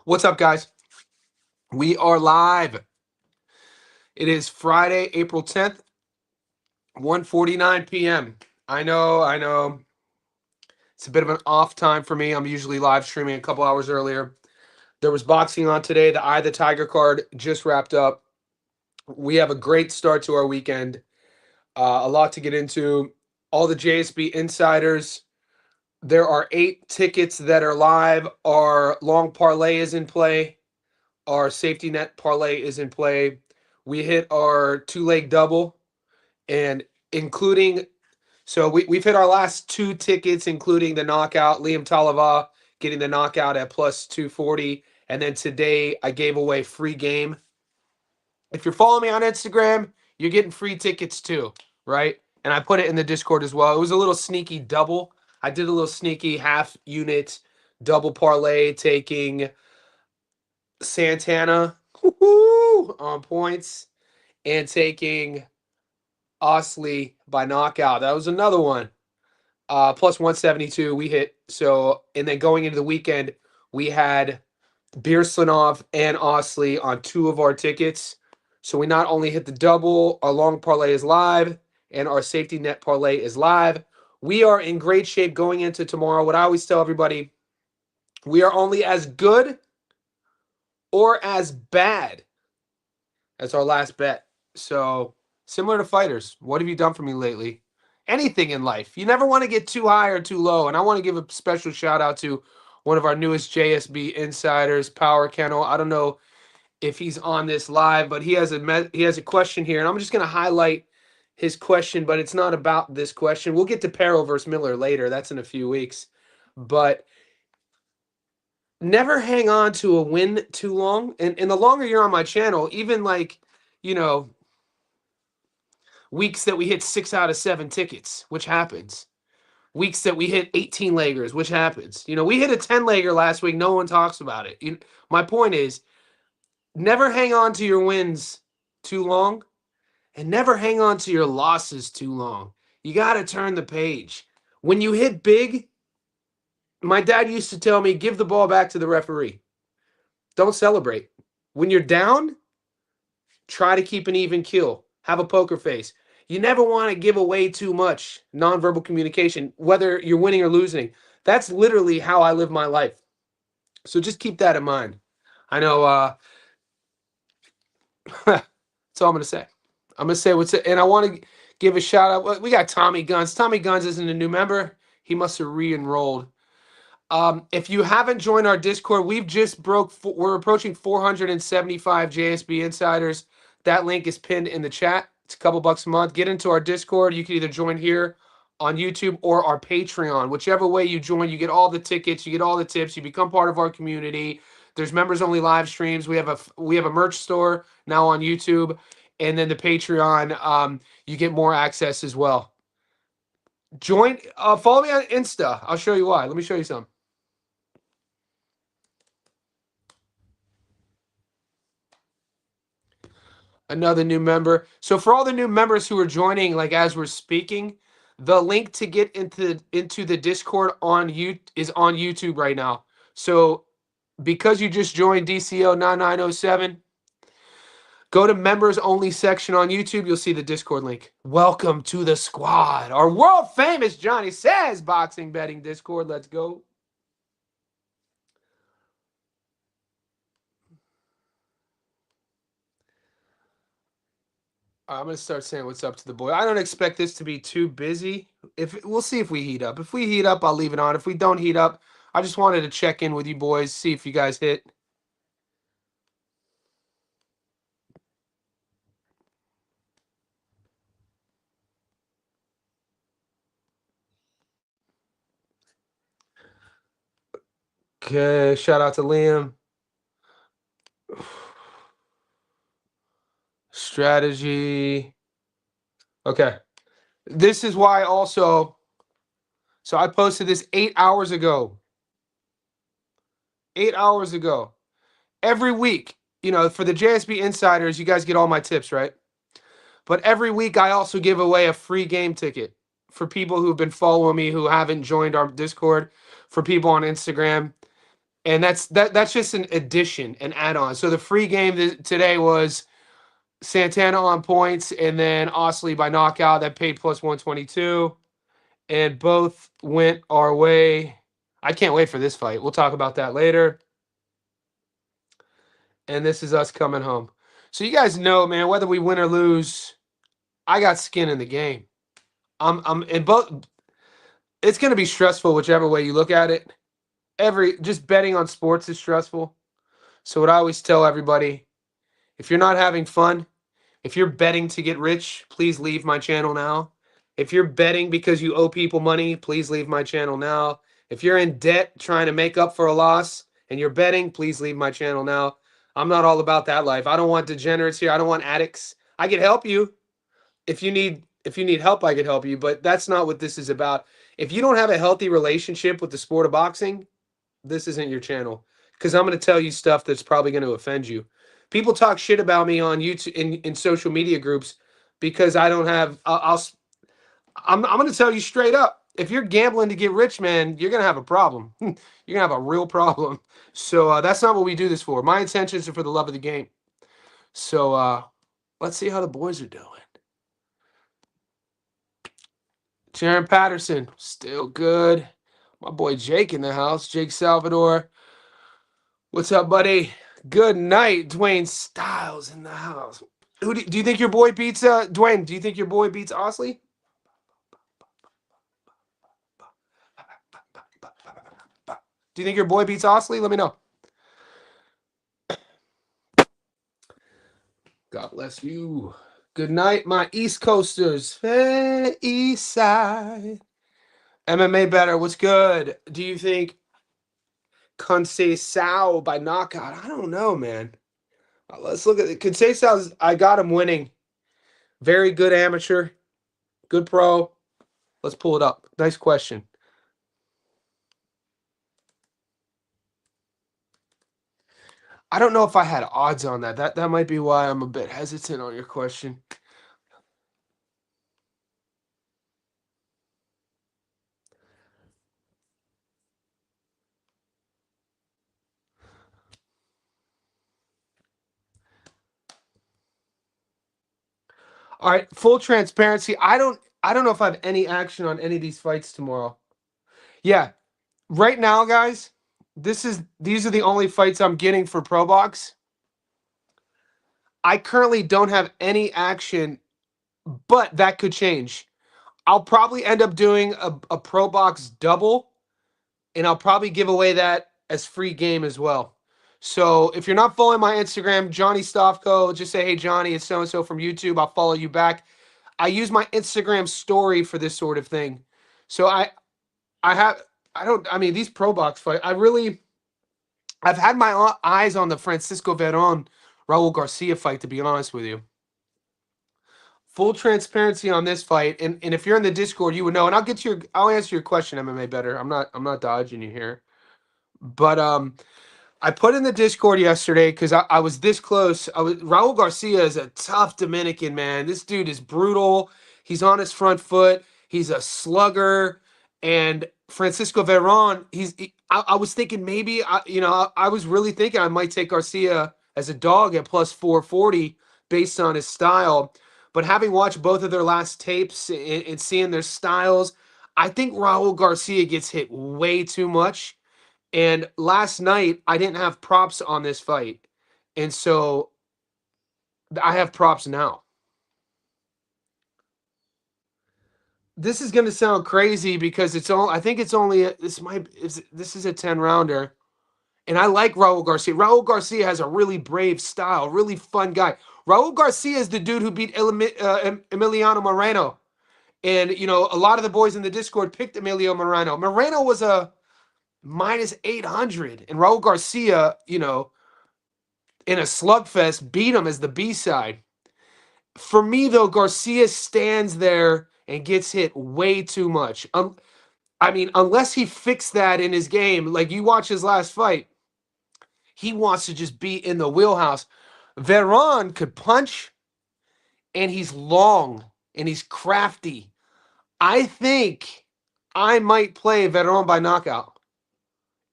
What's up, guys? We are live. It is Friday, April 10th, 1:49 p.m. I know. It's a bit of an off time for me. I'm usually live streaming a couple hours earlier. There was boxing on today. The Eye of the Tiger card just wrapped up. We have a great start to our weekend. A lot to get into. All the JSB insiders. There are 8 tickets that are live. Our long parlay is in play. Our safety net parlay is in play. We hit our 2-leg double, and including, so we've hit our last 2 tickets, including the knockout, Liam Talava getting the knockout at plus 240. And then today I gave away free game. If you're following me on Instagram, you're getting free tickets too, right? And I put it in the Discord as well. It was a little sneaky double. I did a little sneaky half unit double parlay, taking Santana on points and taking Osley by knockout. That was another one. Plus 172 we hit. So, and then going into the weekend, we had Beerslanov and Osley on 2 of our tickets. So we not only hit the double, our long parlay is live, and our safety net parlay is live. We are in great shape going into tomorrow. What I always tell everybody, we are only as good or as bad as our last bet. So, similar to fighters, what have you done for me lately? Anything in life. You never want to get too high or too low. And I want to give a special shout out to one of our newest JSB insiders, Power Kennel. I don't know if he's on this live, but he has a question here, and I'm just going to highlight his question, but it's not about this question. We'll get to Perro versus Miller later. That's in a few weeks. But never hang on to a win too long. And the longer you're on my channel, even like, you know, weeks that we hit 6 out of 7 tickets, which happens. Weeks that we hit 18 leggers, which happens. We hit a 10 legger last week. No one talks about it. My point is, never hang on to your wins too long, and never hang on to your losses too long. You got to turn the page. When you hit big, my dad used to tell me, give the ball back to the referee. Don't celebrate. When you're down, try to keep an even keel. Have a poker face. You never want to give away too much nonverbal communication, whether you're winning or losing. That's literally how I live my life. So just keep that in mind. I know that's all I'm going to say. I'm going to say what's it. And I want to give a shout out. We got Tommy Guns. Tommy Guns isn't a new member. He must have re-enrolled. If you haven't joined our Discord, we're approaching 475 JSB insiders. That link is pinned in the chat. It's a couple bucks a month. Get into our Discord. You can either join here on YouTube or our Patreon. Whichever way you join, you get all the tickets, you get all the tips, you become part of our community. There's members only live streams. We have a merch store now on YouTube, and then the Patreon, you get more access as well. Follow me on Insta. I'll show you why. Let me show you something. Another new member. So for all the new members who are joining, like as we're speaking, the link to get into the Discord is on YouTube right now. So because you just joined DCO 9907, go to members only section on YouTube. You'll see the Discord link. Welcome to the squad. Our world famous Johnny Says boxing betting Discord. Let's go. I'm going to start saying what's up to the boy. I don't expect this to be too busy. We'll see if we heat up. If we heat up, I'll leave it on. If we don't heat up, I just wanted to check in with you boys, see if you guys hit. Okay, shout out to Liam. Strategy. Okay. This is why also, so I posted this 8 hours ago. 8 hours ago. Every week, for the JSB insiders, you guys get all my tips, right? But every week I also give away a free game ticket for people who've been following me who haven't joined our Discord, for people on Instagram. And that's just an addition, an add-on. So the free game today was Santana on points and then Osley by knockout that paid plus 122. And both went our way. I can't wait for this fight. We'll talk about that later. And this is us coming home. So you guys know, man, whether we win or lose, I got skin in the game. I'm in both. It's going to be stressful whichever way you look at it. Just betting on sports is stressful. So what I always tell everybody, if you're not having fun, if you're betting to get rich, please leave my channel now. If you're betting because you owe people money, please leave my channel now. If you're in debt trying to make up for a loss and you're betting, please leave my channel now. I'm not all about that life. I don't want degenerates here. I don't want addicts. I can help you. If you need help, I could help you, but that's not what this is about. If you don't have a healthy relationship with the sport of boxing, this isn't your channel, because I'm going to tell you stuff that's probably going to offend you. People talk shit about me on YouTube in social media groups because I don't have. I'm going to tell you straight up. If you're gambling to get rich, man, you're going to have a problem. You're going to have a real problem. So that's not what we do this for. My intentions are for the love of the game. So let's see how the boys are doing. Sharon Patterson, still good. My boy Jake in the house. Jake Salvador. What's up, buddy? Good night. Dwayne Styles in the house. Do you think your boy beats Dwayne? Do you think your boy beats Osley? Do you think your boy beats Osley? Let me know. God bless you. Good night, my East Coasters. Hey, East Side. MMA better. What's good? Do you think Conceição by knockout? I don't know, man. Let's look at it. Conceição's. I got him winning. Very good amateur. Good pro. Let's pull it up. Nice question. I don't know if I had odds on that. That might be why I'm a bit hesitant on your question. All right, full transparency. I don't know if I have any action on any of these fights tomorrow. Yeah. Right now, guys, these are the only fights I'm getting for Probox. I currently don't have any action, but that could change. I'll probably end up doing a Probox double, and I'll probably give away that as free game as well. So if you're not following my Instagram, Johnny Stofko, just say, hey, Johnny, it's so-and-so from YouTube. I'll follow you back. I use my Instagram story for this sort of thing. So these Probox fights, I've had my eyes on the Francisco Veron, Raul Garcia fight, to be honest with you. Full transparency on this fight, and if you're in the Discord, you would know. And I'll answer your question, MMA better. I'm not dodging you here. But I put in the Discord yesterday because I was this close. Raul Garcia is a tough Dominican, man. This dude is brutal. He's on his front foot. He's a slugger. And Francisco Veron, I was thinking maybe I was really thinking I might take Garcia as a dog at plus 440 based on his style. But having watched both of their last tapes and seeing their styles, I think Raul Garcia gets hit way too much. And last night, I didn't have props on this fight. And so I have props now. This is going to sound crazy because I think it's only, this is a 10 rounder. And I like Raul Garcia. Raul Garcia has a really brave style, really fun guy. Raul Garcia is the dude who beat Emiliano Moreno. And, a lot of the boys in the Discord picked Emilio Moreno. Moreno was a minus 800. And Raul Garcia, in a slugfest, beat him as the B-side. For me, though, Garcia stands there and gets hit way too much. Unless he fixed that in his game, like you watch his last fight, he wants to just be in the wheelhouse. Veron could punch, and he's long, and he's crafty. I think I might play Veron by knockout.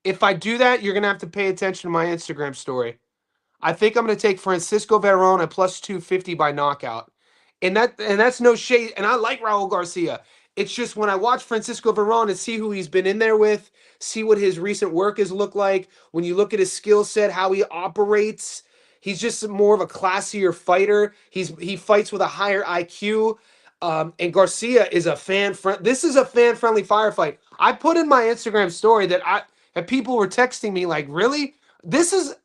If I do that, you're going to have to pay attention to my Instagram story. I think I'm going to take Francisco Verón at plus 250 by knockout. And that's no shade. And I like Raul Garcia. It's just when I watch Francisco Verón and see who he's been in there with, see what his recent work has looked like, when you look at his skill set, how he operates, he's just more of a classier fighter. He fights with a higher IQ. And Garcia is a fan friend. This is a fan friendly firefight. I put in my Instagram story that people were texting me like, really? This is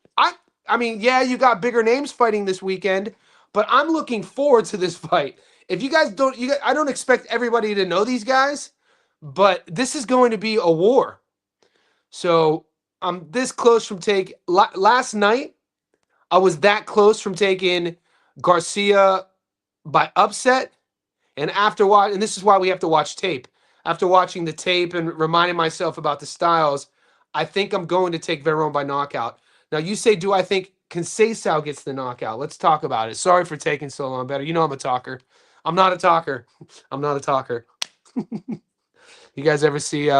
I mean, yeah, you got bigger names fighting this weekend, but I'm looking forward to this fight. If you guys don't, I don't expect everybody to know these guys, but this is going to be a war. So I'm this close from last night. I was that close from taking Garcia by upset, and and this is why we have to watch tape. After watching the tape and reminding myself about the styles, I think I'm going to take Verón by knockout. Now you say, do I think Conceição gets the knockout? Let's talk about it. Sorry for taking so long, Better. You know I'm a talker. I'm not a talker. I'm not a talker. You guys ever see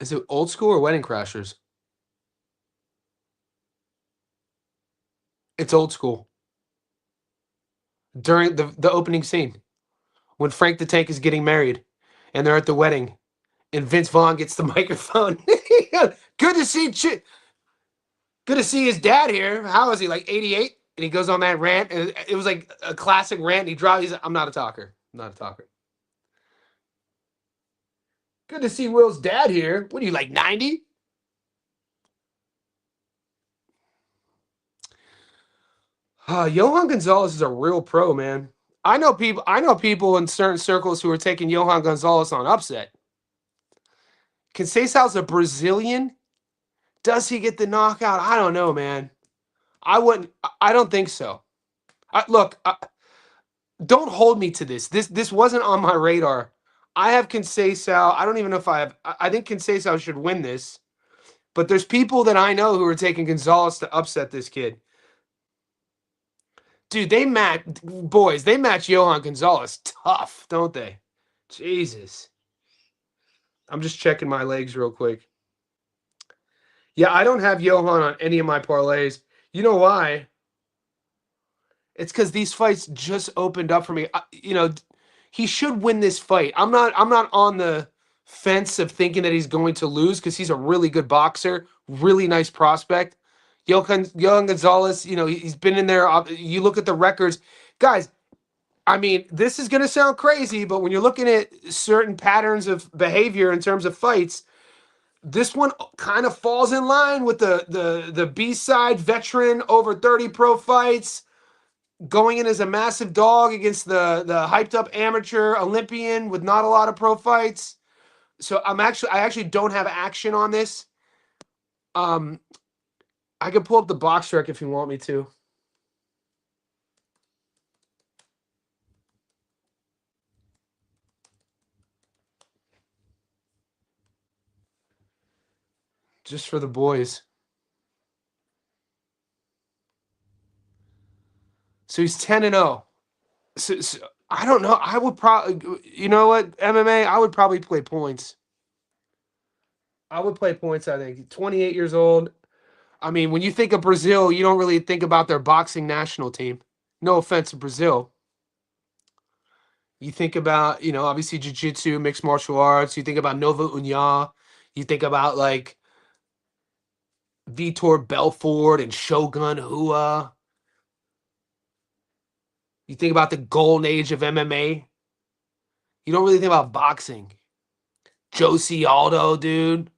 is it Old School or Wedding Crashers? It's Old School. During the opening scene, when Frank the Tank is getting married and they're at the wedding and Vince Vaughn gets the microphone. Good to see good to see his dad here. How is he, like 88? And he goes on that rant. And it was like a classic rant. And he dropped. He's like, I'm not a talker. I'm not a talker. Good to see Will's dad here. What are you, like 90? Johan Gonzalez is a real pro, man. I know people in certain circles who are taking Johan Gonzalez on upset. Conceição's a Brazilian. Does he get the knockout? I don't know, man. I wouldn't. I don't think so. Look, don't hold me to this. This wasn't on my radar. I have Conceição. I don't even know if I have. I think Conceição should win this. But there's people that I know who are taking Gonzalez to upset this kid. Dude, they match Johan Gonzalez tough, don't they? Jesus. I'm just checking my legs real quick. Yeah, I don't have Johan on any of my parlays. You know why? It's because these fights just opened up for me. He should win this fight. I'm not on the fence of thinking that he's going to lose because he's a really good boxer, really nice prospect. Johan Gonzalez, he's been in there. You look at the records. Guys, I mean, this is going to sound crazy, but when you're looking at certain patterns of behavior in terms of fights, this one kind of falls in line with the B-side veteran over 30 pro fights, going in as a massive dog against the hyped up amateur Olympian with not a lot of pro fights. So I actually don't have action on this. I can pull up the box rec if you want me to. Just for the boys. So he's 10-0. So I don't know. I would probably, you know what, MMA, I would probably play points. I would play points, I think. 28 years old. I mean, when you think of Brazil, you don't really think about their boxing national team. No offense to Brazil. You think about, obviously jiu-jitsu, mixed martial arts. You think about Nova União. You think about, like, Vitor Belfort and Shogun Rua. You think about the golden age of MMA. You don't really think about boxing. Josie Aldo, dude.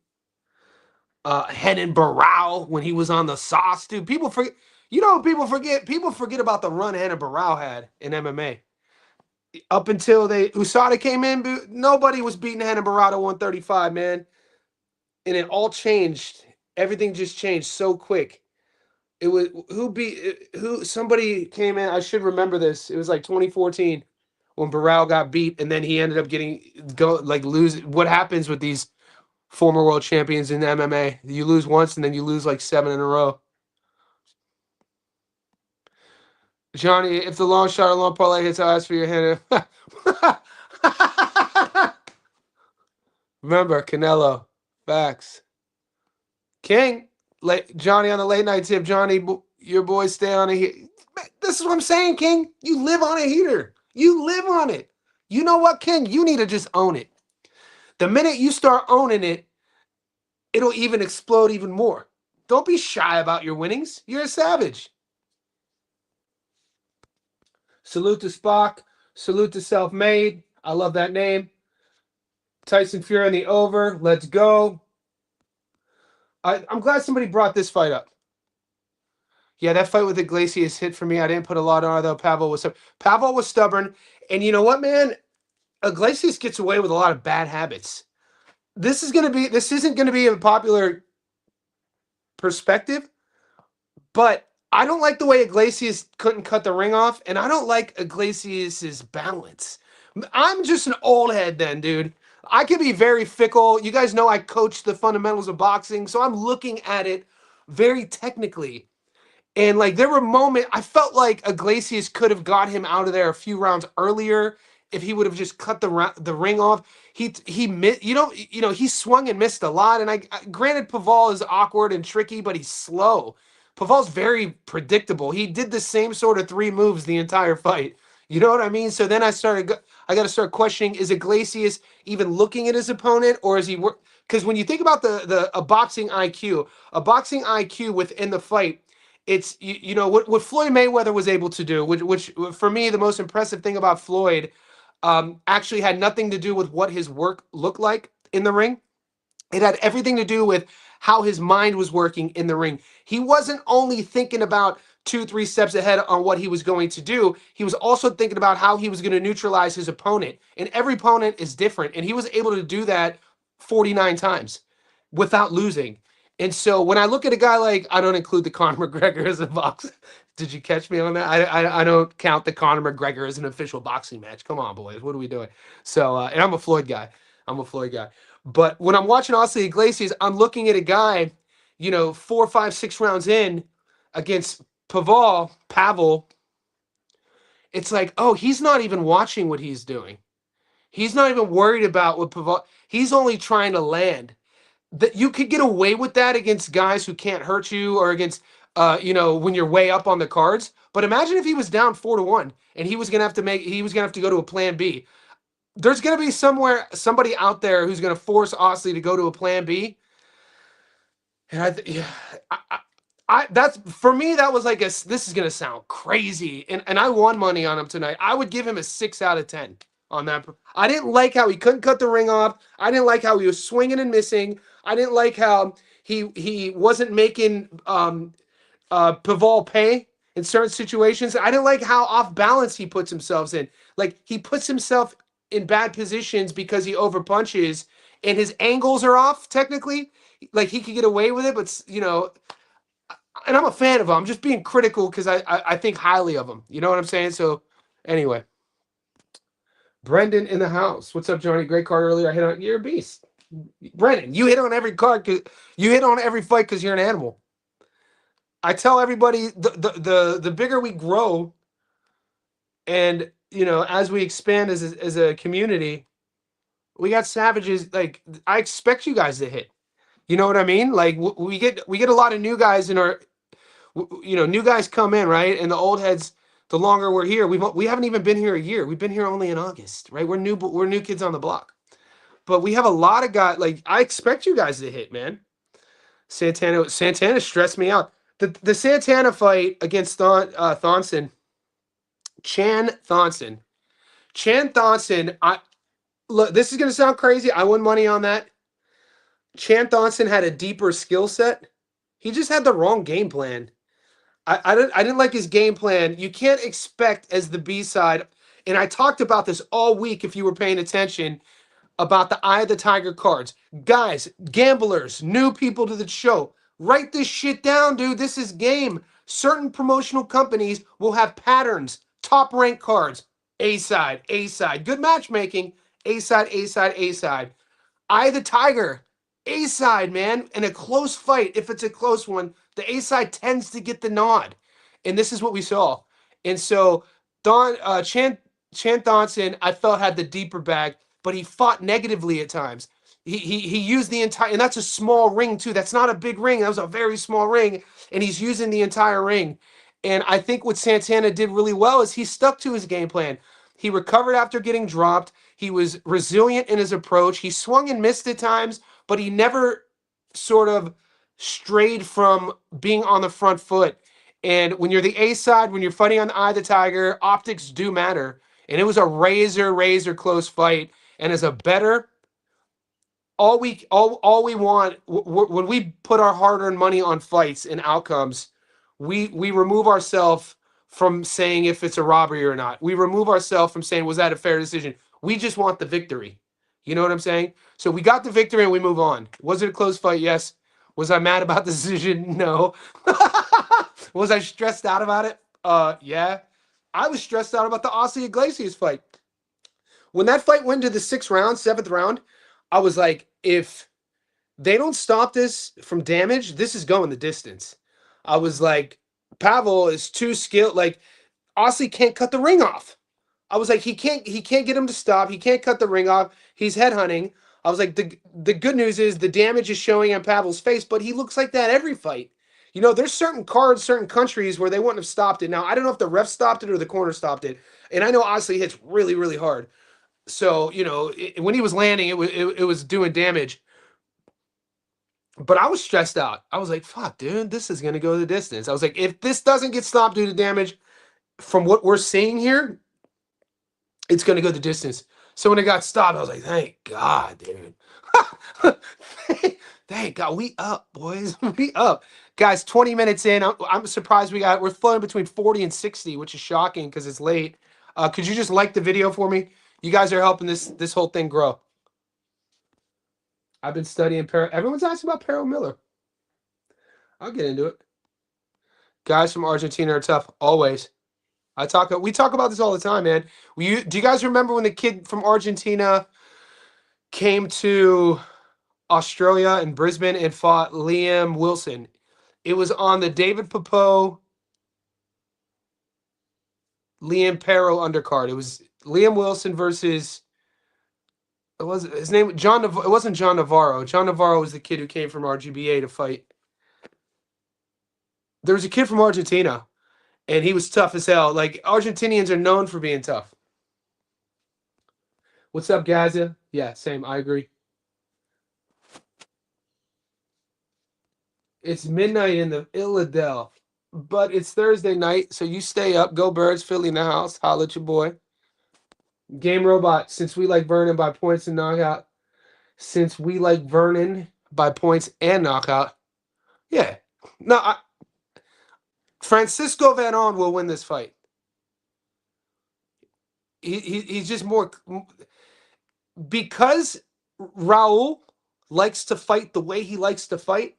Renan Barão when he was on the sauce, dude. People forget. People forget. People forget about the run Renan Barão had in MMA. Up until USADA came in, nobody was beating Renan Barão at 135, man. And it all changed. Everything just changed so quick. It was somebody came in. I should remember this. It was like 2014 when Barão got beat, and then he ended up lose. What happens with these former world champions in MMA? You lose once, and then you lose like 7 in a row. Johnny, if the long shot or long parlay hits, I'll ask for your hand. Remember, Canelo. Facts. King, Johnny on the late night tip. Johnny, your boys stay on a heater. This is what I'm saying, King. You live on a heater. You live on it. You know what, King? You need to just own it. The minute you start owning it, it'll even explode even more. Don't be shy about your winnings. You're a savage. Salute to Spock. Salute to Self-Made. I love that name. Tyson Fury on the over. Let's go. I'm glad somebody brought this fight up. Yeah, that fight with Iglesias hit for me. I didn't put a lot on it, though. Pavel was stubborn. And you know what, man? Iglesias gets away with a lot of bad habits. This isn't gonna be a popular perspective, but I don't like the way Iglesias couldn't cut the ring off, and I don't like Iglesias's balance. I'm just an old head then, dude. I can be very fickle. You guys know I coach the fundamentals of boxing, so I'm looking at it very technically. And like there were moments I felt like Iglesias could have got him out of there a few rounds earlier if he would have just cut the ring off. He missed, he swung and missed a lot. And granted Paval is awkward and tricky, but he's slow. Paval's very predictable. He did the same sort of 3 moves the entire fight. You know what I mean? So then I got to start questioning: is Iglesias even looking at his opponent, or is he? Because when you think about a boxing IQ within the fight. It's what Floyd Mayweather was able to do, which for me the most impressive thing about Floyd actually had nothing to do with what his work looked like in the ring. It had everything to do with how his mind was working in the ring. He wasn't only thinking about 2-3 steps ahead on what he was going to do. He was also thinking about how he was going to neutralize his opponent. And every opponent is different. And he was able to do that 49 times without losing. And so when I look at a guy like, I don't include the Conor McGregor as a boxer. Did you catch me on that? I don't count the Conor McGregor as an official boxing match. Come on, boys. What are we doing? So, and I'm a Floyd guy. But when I'm watching Ossie Iglesias, I'm looking at a guy, 4, 5, 6 rounds in against Pavel. It's like, oh, he's not even watching what he's doing. He's not even worried about what Pavel. He's only trying to land. That you could get away with that against guys who can't hurt you or against when you're way up on the cards. But imagine if he was down 4-1 and he was gonna have to go to a plan B. There's gonna be somebody out there who's gonna force Ostley to go to a plan B. And that's for me, that was like this is gonna sound crazy. And I won money on him tonight. I would give him a 6 out of 10 on that. I didn't like how he couldn't cut the ring off. I didn't like how he was swinging and missing. I didn't like how he wasn't making Paval pay in certain situations. I didn't like how off balance he puts himself in. Like he puts himself in bad positions because he over punches and his angles are off technically. Like he could get away with it, but and I'm a fan of him. I'm just being critical because I think highly of him. You know what I'm saying? So anyway. Brendan in the house. What's up, Johnny? Great card earlier. I hit on. You're a beast. Brendan, you hit on every card because you hit on every fight because you're an animal. I tell everybody the bigger we grow, and as we expand as a community, we got savages. Like I expect you guys to hit. You know what I mean? Like we get a lot of new guys in our, new guys come in, right? And the old heads. The longer we're here, we haven't even been here a year. We've been here only in August, right? We're new kids on the block. But we have a lot of guys. Like I expect you guys to hit, man. Santana stressed me out. The Santana fight against Thonson, Chan Thonson. Look, this is gonna sound crazy. I won money on that. Chan Thonson had a deeper skill set. He just had the wrong game plan. I didn't like his game plan. You can't expect as the B side, and I talked about this all week if you were paying attention, about the Eye of the Tiger cards. Guys, gamblers, new people to the show, write this shit down, dude. This is game. Certain promotional companies will have patterns, top rank cards, A side, A side. Good matchmaking, A side, A side, A side. Eye of the Tiger, A side, man. In a close fight, if it's a close one, the A side tends to get the nod. And this is what we saw. And so Chan Thonson, I felt had the deeper bag, but he fought negatively at times. He used the entire, and that's a small ring too. That's not a big ring. That was a very small ring, and he's using the entire ring. And I think what Santana did really well is he stuck to his game plan. He recovered after getting dropped. He was resilient in his approach. He swung and missed at times, but he never sort of strayed from being on the front foot. And when you're the A side, when you're fighting on the eye of the tiger, optics do matter. And it was a razor close fight. And as a bettor, all we want when we put our hard-earned money on fights and outcomes, we remove ourselves from saying if it's a robbery or not. We remove ourselves from saying was that a fair decision. We just want the victory. You know what I'm saying? So we got the victory and we move on. Was it a close fight? Yes. Was I mad about the decision? No. Was I stressed out about it? Yeah. I was stressed out about the Ossie Iglesias fight. When that fight went to the 6th round, 7th round, I was like, if they don't stop this from damage, this is going the distance. I was like, Pavel is too skilled. Like, Ossie can't cut the ring off. I was like, he can't get him to stop. He can't cut the ring off. He's headhunting. I was like, the good news is the damage is showing on Pavel's face, but he looks like that every fight. You know, there's certain cards, certain countries where they wouldn't have stopped it. Now, I don't know if the ref stopped it or the corner stopped it. And I know Ossie hits really hard. So, you know, when he was landing, it was doing damage. But I was stressed out. I was like, fuck, dude, this is going to go the distance. I was like, if this doesn't get stopped due to damage from what we're seeing here, it's going to go the distance. So when it got stopped, I was like, thank God, dude. Thank God. We up, boys. We up. Guys, 20 minutes in. I'm surprised we're floating between 40 and 60, which is shocking because it's late. Could you just like the video for me? You guys are helping this whole thing grow. I've been studying everyone's asking about Perro Miller. I'll get into it. Guys from Argentina are tough, always. We talk about this all the time, man. Do you guys remember when the kid from Argentina came to Australia and Brisbane and fought Liam Wilson? It was on the David Popo Liam Perro undercard. It was Liam Wilson versus it wasn't John Navarro. John Navarro was the kid who came from RGBA to fight. There was a kid from Argentina, and he was tough as hell. Like, Argentinians are known for being tough. What's up, Gaza? Yeah, same. I agree. It's midnight in the Illadel, but it's Thursday night, so you stay up. Go Birds, Philly in the house. Holla at your boy. Game Robot, since we like Vernon by points and knockout. Since we like Vernon by points and knockout. Yeah. No, Francisco Veron will win this fight. He's just more... Because Raul likes to fight the way he likes to fight,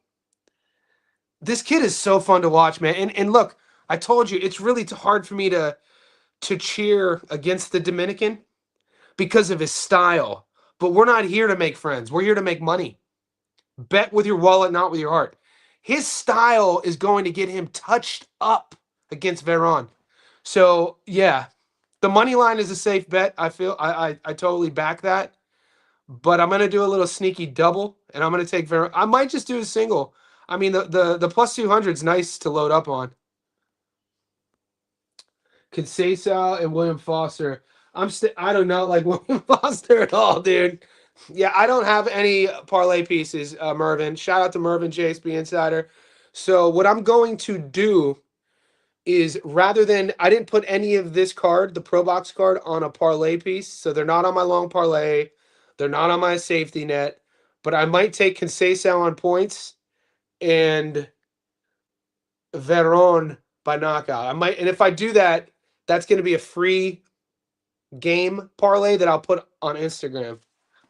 this kid is so fun to watch, man. And look, I told you, it's really hard for me to cheer against the Dominican because of his style. But we're not here to make friends. We're here to make money. Bet with your wallet, not with your heart. His style is going to get him touched up against Veron. So, yeah, the money line is a safe bet. I feel I totally back that. But I'm going to do a little sneaky double, and I'm going to take Veron. I might just do a single. I mean, the plus 200 is nice to load up on. Conceição and William Foster. I don't know, like William Foster at all, dude. Yeah, I don't have any parlay pieces, Mervin. Shout out to Mervin, JSB Insider. So what I'm going to do is rather than, I didn't put any of this card, the Probox card, on a parlay piece. So they're not on my long parlay. They're not on my safety net. But I might take Conceição on points and Veron by knockout. I might, and if I do that, that's going to be a free game parlay that I'll put on Instagram.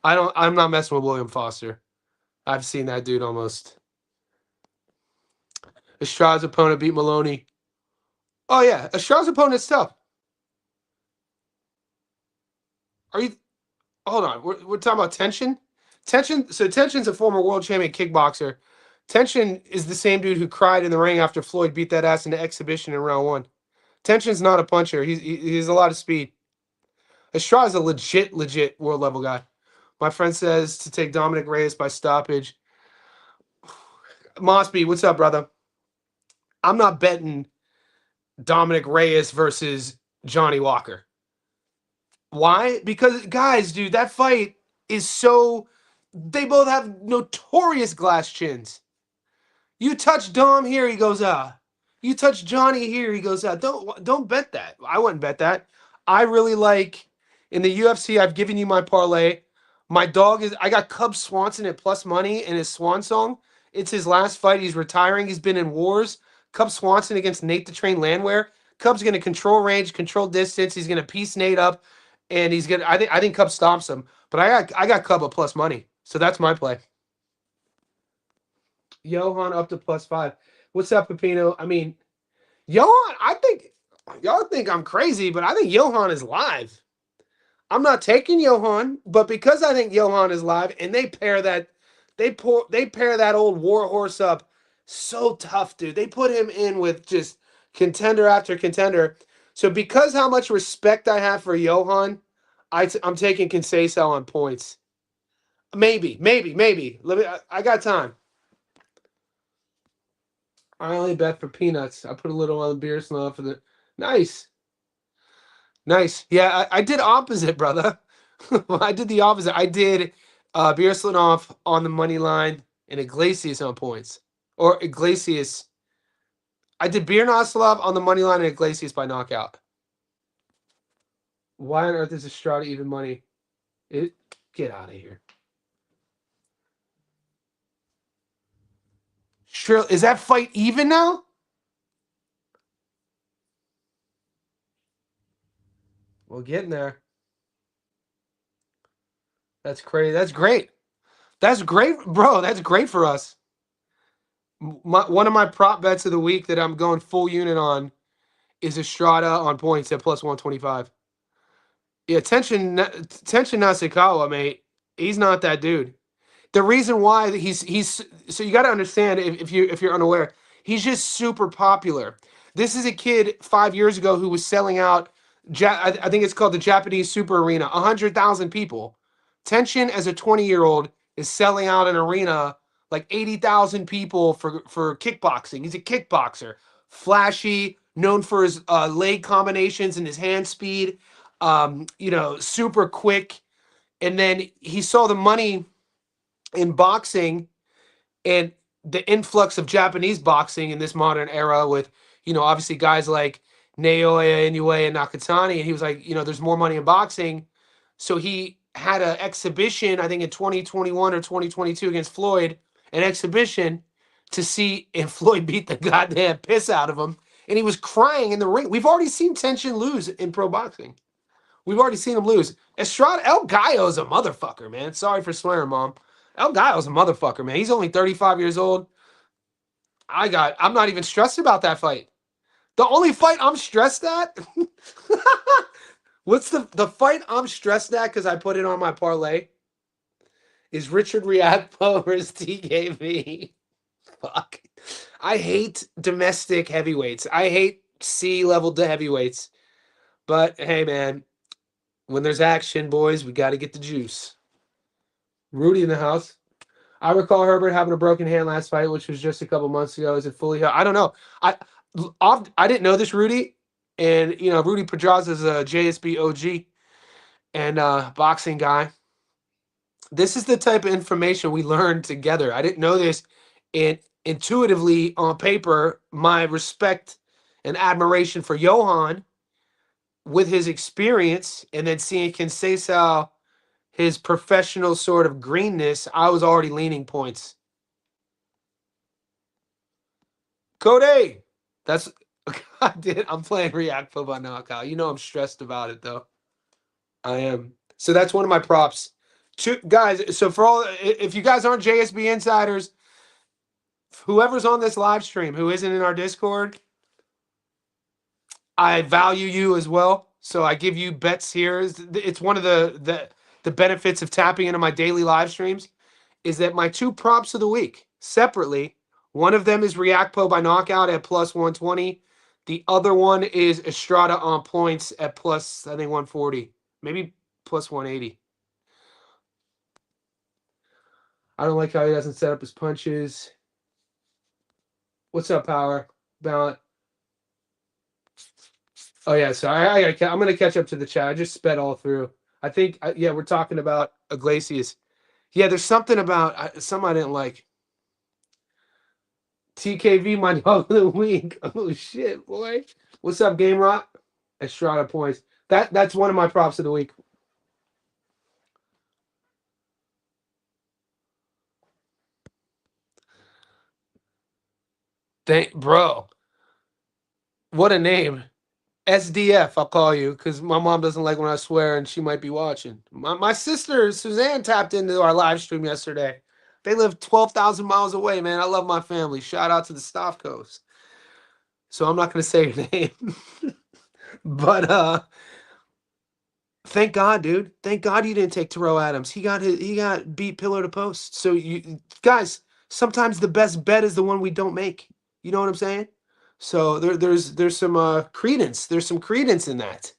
I'm not messing with William Foster. I've seen that dude almost. Estrada's opponent beat Maloney. Oh yeah, Estrada's opponent's tough. Are you? Hold on, we're talking about Tension. So Tension's a former world champion kickboxer. Tension is the same dude who cried in the ring after Floyd beat that ass in the exhibition in round 1. Tension's not a puncher. He has a lot of speed. Estrada's a legit world level guy. My friend says to take Dominic Reyes by stoppage. Mosby, what's up, brother? I'm not betting Dominic Reyes versus Johnny Walker. Why? Because, guys, dude, that fight is so... They both have notorious glass chins. You touch Dom here, he goes, ah. You touch Johnny here, he goes, ah. Don't bet that. I wouldn't bet that. I really like... In the UFC, I've given you my parlay. My dog is... I got Cub Swanson at plus money in his swan song. It's his last fight. He's retiring. He's been in wars. Cub Swanson against Nate the Train Landwehr. Cub's going to control range, control distance. He's going to piece Nate up, and he's going to... I think Cub stomps him. But I got Cub at plus money. So that's my play. Johan up to +5. What's up, Pepino? I mean, Johan, I think y'all think I'm crazy, but I think Johan is live. I'm not taking Johan, but because I think Johan is live, and they pair that old war horse up so tough, dude. They put him in with just contender after contender. So because how much respect I have for Johan, I'm taking Conceição on points. Maybe. I got time. I only bet for peanuts. I put a little on the beer slump for the... Nice. Yeah, I did opposite, brother. I did the opposite. I did Beerslinoff on the money line and Iglesias on points. Or Iglesias. I did Beernoslov on the money line and Iglesias by knockout. Why on earth is Estrada even money? Get out of here. Sure, is that fight even now? We're getting there. That's crazy. That's great. That's great, bro. That's great for us. One of my prop bets of the week that I'm going full unit on is Estrada on points at plus 125. Yeah, Tension Nasukawa, mate. He's not that dude. The reason why he's so you got to understand if you're unaware, he's just super popular. This is a kid 5 years ago who was selling out. I think it's called the Japanese Super Arena. 100,000 people. Tension as a 20-year-old is selling out an arena like 80,000 people for kickboxing. He's a kickboxer, flashy, known for his leg combinations and his hand speed. Super quick. And then he saw the money in boxing and the influx of Japanese boxing in this modern era with, obviously guys like Naoya Inoue and Nakatani. And he was like, there's more money in boxing. So he had an exhibition, I think in 2021 or 2022 against Floyd, an exhibition to see if Floyd beat the goddamn piss out of him. And he was crying in the ring. We've already seen Tension lose in pro boxing. We've already seen him lose. Estrada, El Gallo's a motherfucker, man. Sorry for swearing, Mom. El Gallo's a motherfucker, man. He's only 35 years old. I'm not even stressed about that fight. The only fight I'm stressed at... What's the fight I'm stressed at because I put it on my parlay? Is Richard Riakpo versus TKV. Fuck. I hate domestic heavyweights. I hate C-level heavyweights. But, hey, man. When there's action, boys, we got to get the juice. Rudy in the house. I recall Herbert having a broken hand last fight, which was just a couple months ago. Is it fully healed? I don't know. I didn't know this, Rudy. And, Rudy Pedraza is a JSB OG and boxing guy. This is the type of information we learned together. I didn't know this. And intuitively, on paper, my respect and admiration for Johan with his experience and then seeing Conceição, his professional sort of greenness, I was already leaning points. Cody! I'm playing React by knockout. I'm stressed about it, though. I am. So that's one of my props. Guys, so if you guys aren't JSB insiders, whoever's on this live stream who isn't in our Discord, I value you as well. So I give you bets here. It's one of the benefits of tapping into my daily live streams is that my two props of the week separately, one of them is Riakpo by knockout at plus 120. The other one is Estrada on points at plus, I think, 140. Maybe plus 180. I don't like how he doesn't set up his punches. What's up, Power? Balance. Oh yeah, so I'm gonna catch up to the chat. I just sped all through. I think yeah, we're talking about Iglesias. Yeah, there's something about some I didn't like. TKV, my dog of the week. Oh shit, boy. What's up, Game Rock? Estrada points. That's one of my props of the week. Bro, what a name. SDF, I'll call you, because my mom doesn't like when I swear and she might be watching. My sister, Suzanne, tapped into our live stream yesterday. They live 12,000 miles away, man. I love my family. Shout out to the Stavkos. So I'm not going to say her name. But thank God, dude. Thank God you didn't take Terrell Adams. He got beat pillar to post. So you guys, sometimes the best bet is the one we don't make. You know what I'm saying? So there's some credence. There's some credence in that.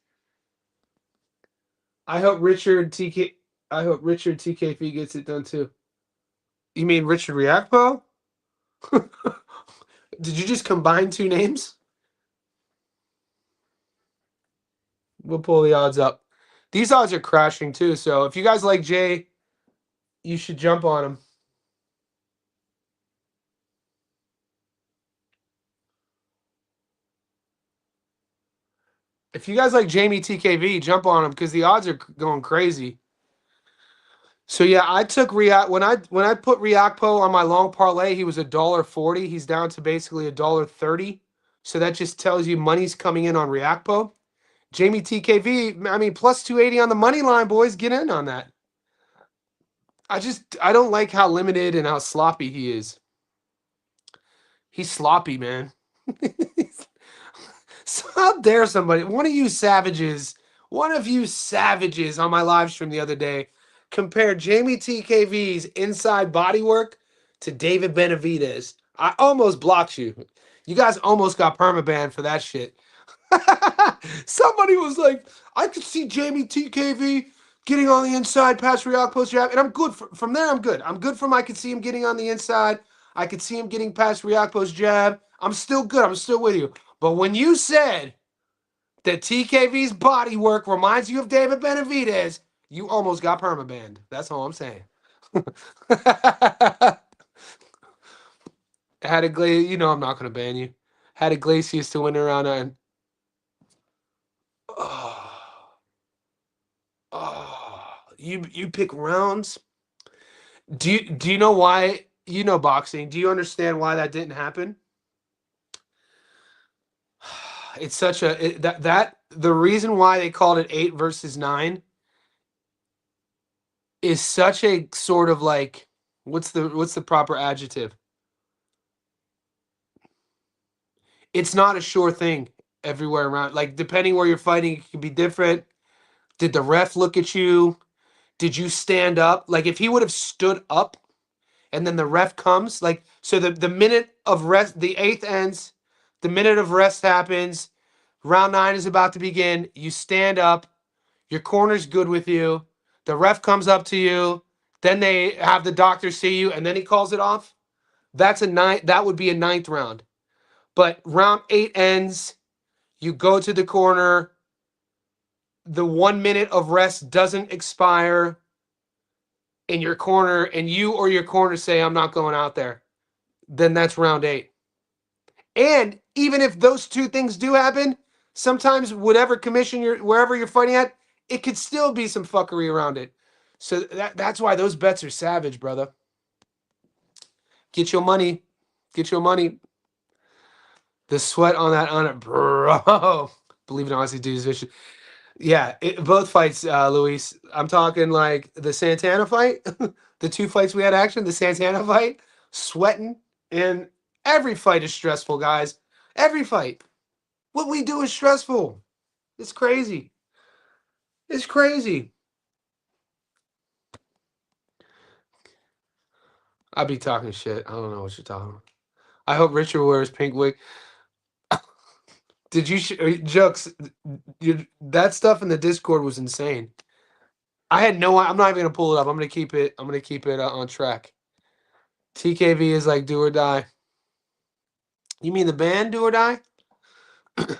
I hope Richard TK. I hope Richard TKP gets it done too. You mean Richard Riakpo? Did you just combine two names? We'll pull the odds up. These odds are crashing too. So if you guys like Jay, you should jump on him. If you guys like Jamie TKV, jump on him because the odds are going crazy. So yeah, I took React when I put Riakpo on my long parlay, he was $1.40. He's down to basically $1.30. So that just tells you money's coming in on Riakpo. Jamie TKV, I mean, plus 280 on the money line, boys. Get in on that. I don't like how limited and how sloppy he is. He's sloppy, man. So how dare somebody, one of you savages on my live stream the other day compared Jamie TKV's inside body work to David Benavidez. I almost blocked you. You guys almost got permabanned for that shit. Somebody was like, I could see Jamie TKV getting on the inside past Real post jab, and I'm good. From there, I'm good. I'm good from I could see him getting on the inside. I could see him getting past Real post jab. I'm still good. I'm still with you. But when you said that TKV's body work reminds you of David Benavidez, you almost got permabanned. That's all I'm saying. Had Iglesias, you know I'm not going to ban you. Had Iglesias to win around and you pick rounds. Do you know why? You know boxing. Do you understand why that didn't happen? It's such a that the reason why they called it 8 versus 9 is such a sort of like what's the proper adjective? It's not a sure thing everywhere around. Like depending where you're fighting, it can be different. Did the ref look at you? Did you stand up? Like if he would have stood up and then the ref comes, like so the minute of rest, the eighth ends, the minute of rest happens, round 9 is about to begin, you stand up, your corner's good with you, the ref comes up to you, then they have the doctor see you, and then he calls it off. That would be a 9th round. But round 8 ends, you go to the corner, the 1 minute of rest doesn't expire in your corner, and you or your corner say, I'm not going out there. Then that's round 8. And even if those two things do happen, sometimes whatever commission wherever you're fighting at, it could still be some fuckery around it. So that's why those bets are savage, brother. Get your money. Get your money. The sweat on it, bro. Believe it, honestly, dude, is vicious. Yeah, both fights, Luis. I'm talking like the Santana fight, the 2 fights we had action, the Santana fight, sweating, and every fight is stressful, guys. Every fight. What we do is stressful. It's crazy. It's crazy. I'd be talking shit. I don't know what you're talking about. I hope Richard wears pink wig. Did you jokes? That stuff in the Discord was insane. I had no. I'm not even gonna pull it up. I'm gonna keep it. On track. TKV is like do or die. You mean the band Do or Die?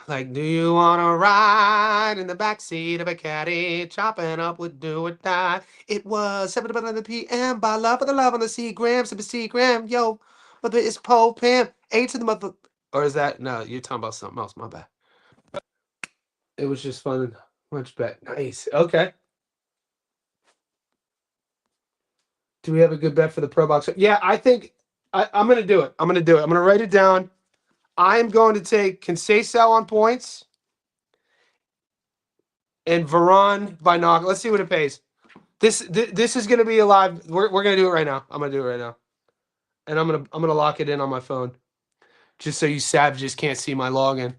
Like, do you want to ride in the backseat of a caddy, chopping up with Do or Die? It was 7 p.m. by love for the love on the sea, Graham, super C, Graham, yo, but it's Poe Pam, A to the mother. Or is that, no, you're talking about something else, my bad. It was just fun. Much bet. Nice. Okay. Do we have a good bet for the Probox? Yeah, I think I'm going to do it. I'm going to write it down. I'm going to take Conceição on points and Varane by knock. Let's see what it pays. This is going to be a live. We're going to do it right now. I'm going to do it right now. And I'm going to lock it in on my phone. Just so you savages can't see my login.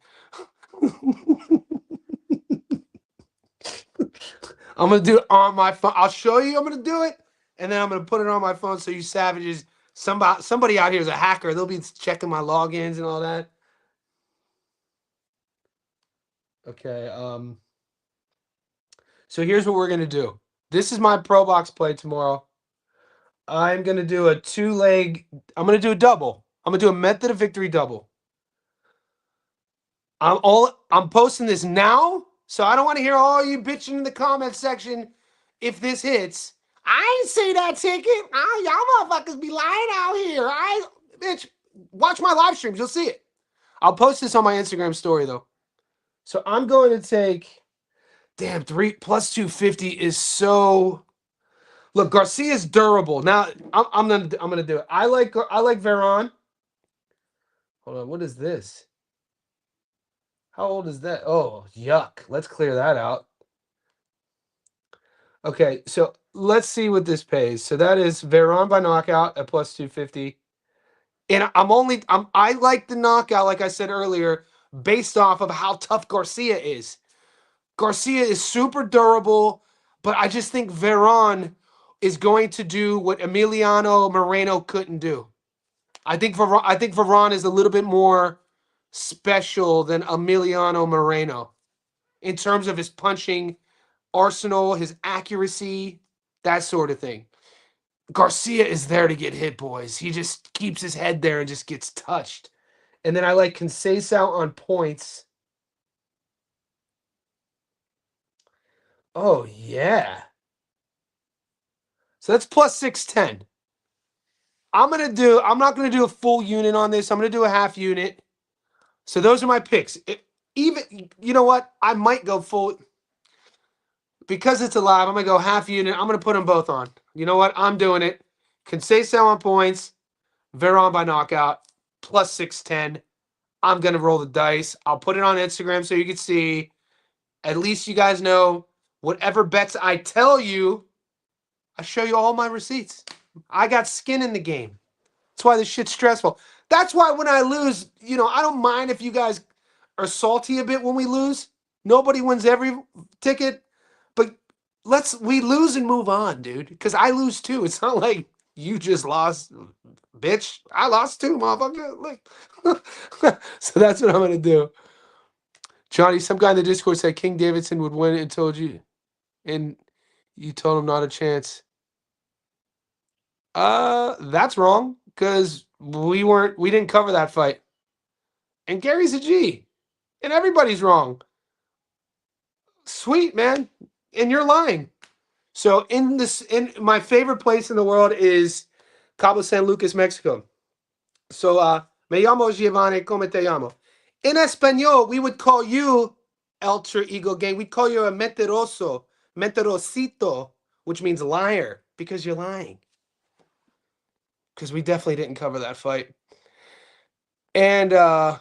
I'm going to do it on my phone. I'll show you I'm going to do it. And then I'm going to put it on my phone so you savages, somebody out here is a hacker. They'll be checking my logins and all that. Okay. So here's what we're going to do. This is my Probox play tomorrow. I'm going to do a I'm going to do a double. I'm going to do a method of victory double. I'm posting this now, so I don't want to hear all you bitching in the comment section if this hits. I ain't see that ticket. Y'all motherfuckers be lying out here. Bitch, watch my live streams. You'll see it. I'll post this on my Instagram story, though. So I'm going to take, damn, 3 plus 250 is so... Look, Garcia's durable. Now, I'm gonna do it. I like Varane. Hold on, what is this? How old is that? Oh, yuck. Let's clear that out. Okay, so let's see what this pays. So that is Varane by knockout at plus 250. And I like the knockout, like I said earlier, based off of how tough Garcia is. Garcia is super durable, but I just think Varane is going to do what Emiliano Moreno couldn't do. I think Varane is a little bit more special than Emiliano Moreno in terms of his punching arsenal, his accuracy, that sort of thing. Garcia is there to get hit, boys. He just keeps his head there and just gets touched. And then I like Conceição on points. Oh, yeah. So that's plus 610. I'm not going to do a full unit on this. I'm going to do a half unit. So those are my picks. Even, you know what? I might go full. Because it's a live, I'm going to go half unit. I'm going to put them both on. You know what? I'm doing it. Conceição on points. Varane by knockout. Plus 610. I'm going to roll the dice. I'll put it on Instagram so you can see. At least you guys know whatever bets I tell you, I show you all my receipts. I got skin in the game. That's why this shit's stressful. That's why when I lose, I don't mind if you guys are salty a bit when we lose. Nobody wins every ticket. But we lose and move on, dude. Because I lose too. It's not like you just lost, bitch. I lost too, motherfucker. Look. So that's what I'm going to do. Johnny, some guy in the Discord said King Davidson would win and told you. And you told him not a chance. That's wrong. Because we didn't cover that fight. And Gary's a G. And everybody's wrong. Sweet, man. And you're lying. So in my favorite place in the world is Cabo San Lucas, Mexico. So me llamo Giovanni, como te llamo? In Espanol, we would call you alter ego gang. We'd call you a mentiroso, mentirosito, which means liar, because you're lying. Because we definitely didn't cover that fight. And I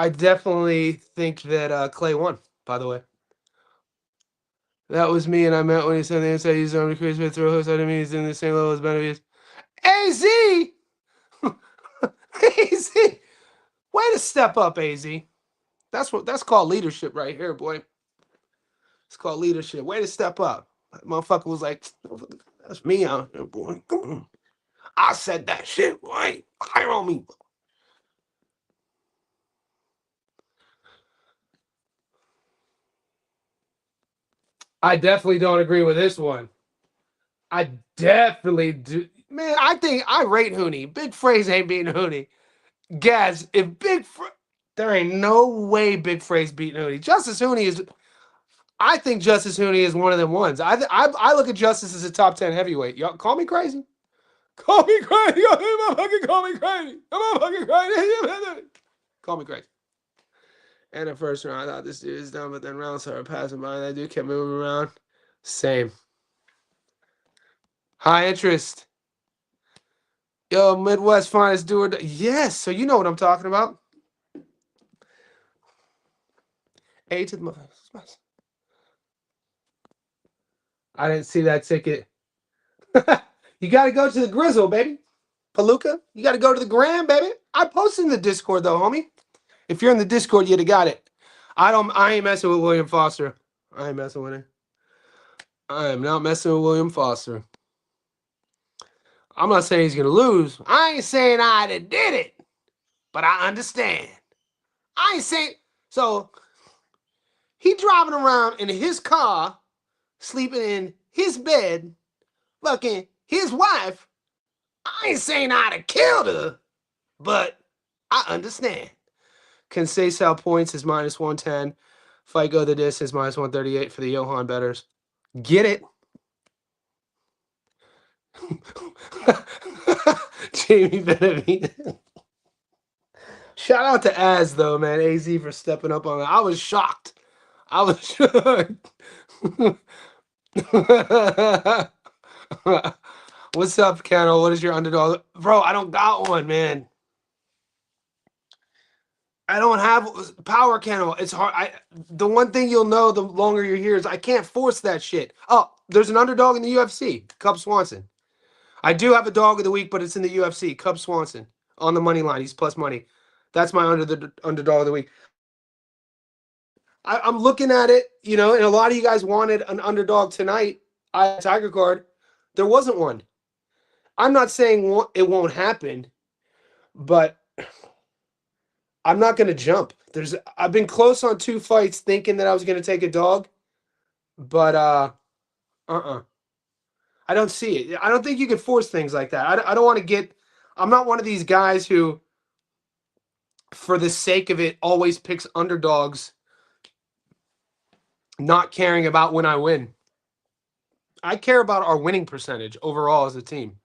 definitely think that Clay won, by the way. That was me, and I meant when he said the inside he's on the Chris with throw host. I didn't mean he's in the same level as Benavides. AZ! AZ! Way to step up, AZ. That's called leadership right here, boy. It's called leadership. Way to step up. That motherfucker was like, that's me out here, boy. I said that shit, boy. Hire on me. I definitely don't agree with this one. I definitely do. Man, I think I rate Hooney. Big Phrase ain't beating Hooney. Gaz, if there ain't no way Big Phrase beating Hooney. Justice Hooney is. I think Justice Hooney is one of them ones. I look at Justice as a top 10 heavyweight. Y'all call me crazy. Call me crazy. Call me crazy. Crazy. Call me crazy. And the first round, I thought this dude is done, but then rounds started passing by. That dude kept moving around. Same. High interest. Yo, Midwest finest do or die. Yes, so you know what I'm talking about. A to the. I didn't see that ticket. You got to go to the Grizzle, baby. Palooka, you got to go to the Gram, baby. I posted in the Discord, though, homie. If you're in the Discord, you'd have got it. I ain't messing with William Foster. I ain't messing with him. I am not messing with William Foster. I'm not saying he's going to lose. I ain't saying I did it, but I understand. I ain't saying... So, he driving around in his car, sleeping in his bed, fucking his wife. I ain't saying I'd have killed her, but I understand. Conceição points is minus 110. Fight go the distance minus 138 for the Johan bettors. Get it. Jamie Benavides. Shout out to Az, though, man. AZ for stepping up on that. I was shocked. I was shocked. What's up, Cano? What is your underdog? Bro, I don't got one, man. I don't have power Cano. It's hard. The one thing you'll know the longer you're here is I can't force that shit. Oh, there's an underdog in the UFC, Cub Swanson. I do have a dog of the week, but it's in the UFC, Cub Swanson, on the money line. He's plus money. That's my underdog of the week. I'm looking at it, and a lot of you guys wanted an underdog tonight. Tiger card. There wasn't one. I'm not saying it won't happen, but I'm not going to jump. I've been close on 2 fights thinking that I was going to take a dog, but I don't see it. I don't think you can force things like that. I don't want to get... I'm not one of these guys who, for the sake of it, always picks underdogs, not caring about when I win. I care about our winning percentage overall as a team.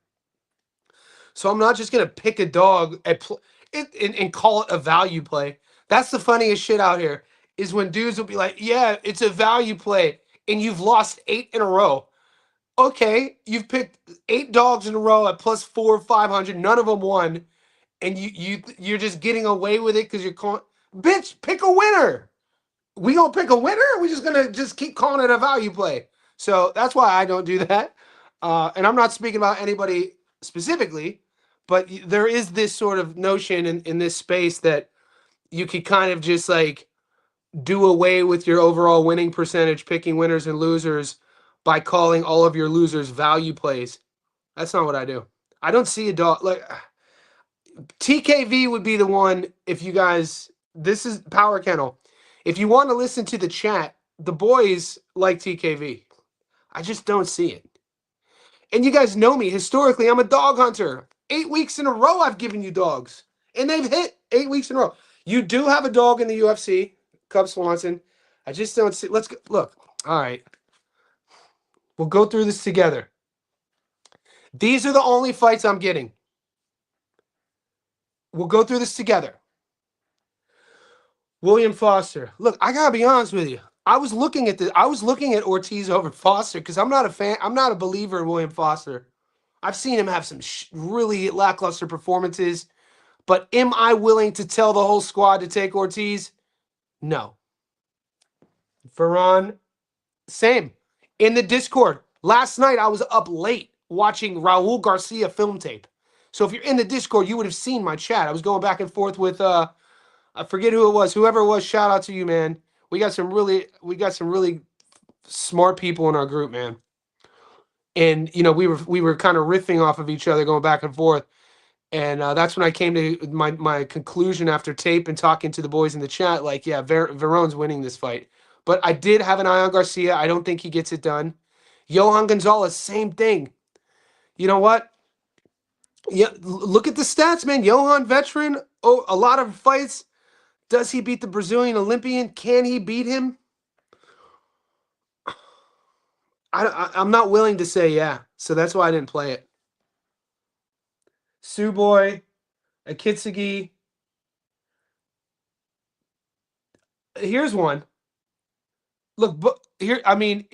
So I'm not just going to pick a dog and call it a value play. That's the funniest shit out here, is when dudes will be like, yeah, it's a value play, and you've lost 8 in a row. Okay, you've picked 8 dogs in a row at plus 400 or 500. None of them won, and you're just getting away with it because you're calling. Bitch, pick a winner. We gonna pick a winner? Or we just gonna keep calling it a value play? So that's why I don't do that. And I'm not speaking about anybody specifically, but there is this sort of notion in this space that you could kind of just like do away with your overall winning percentage, picking winners and losers, by calling all of your losers value plays. That's not what I do. I don't see a dog like TKV would be the one. If you guys, this is Power Kennel. If you want to listen to the chat, the boys like TKV. I just don't see it. And you guys know me. Historically, I'm a dog hunter. 8 weeks in a row, I've given you dogs. And they've hit 8 weeks in a row. You do have a dog in the UFC, Cub Swanson. I just don't see. Let's go. Look. All right. We'll go through this together. These are the only fights I'm getting. We'll go through this together. William Foster. Look, I gotta be honest with you. I was looking at this. I was looking at Ortiz over Foster because I'm not a fan. I'm not a believer in William Foster. I've seen him have some really lackluster performances. But am I willing to tell the whole squad to take Ortiz? No. Ferran, same. In the Discord, last night I was up late watching Raul Garcia film tape. So if you're in the Discord, you would have seen my chat. I was going back and forth with I forget who it was. Whoever it was, shout out to you, man. We got some really smart people in our group, man. And we were kind of riffing off of each other, going back and forth. And that's when I came to my conclusion after tape and talking to the boys in the chat. Like, yeah, Veron's winning this fight. But I did have an eye on Garcia. I don't think he gets it done. Johan Gonzalez, same thing. You know what? Yeah, look at the stats, man. Johan veteran. Oh, a lot of fights. Does he beat the Brazilian Olympian? Can he beat him? I'm not willing to say yeah, so that's why I didn't play it. Suboy, Akitsugi. Here's one. Look, here. I mean,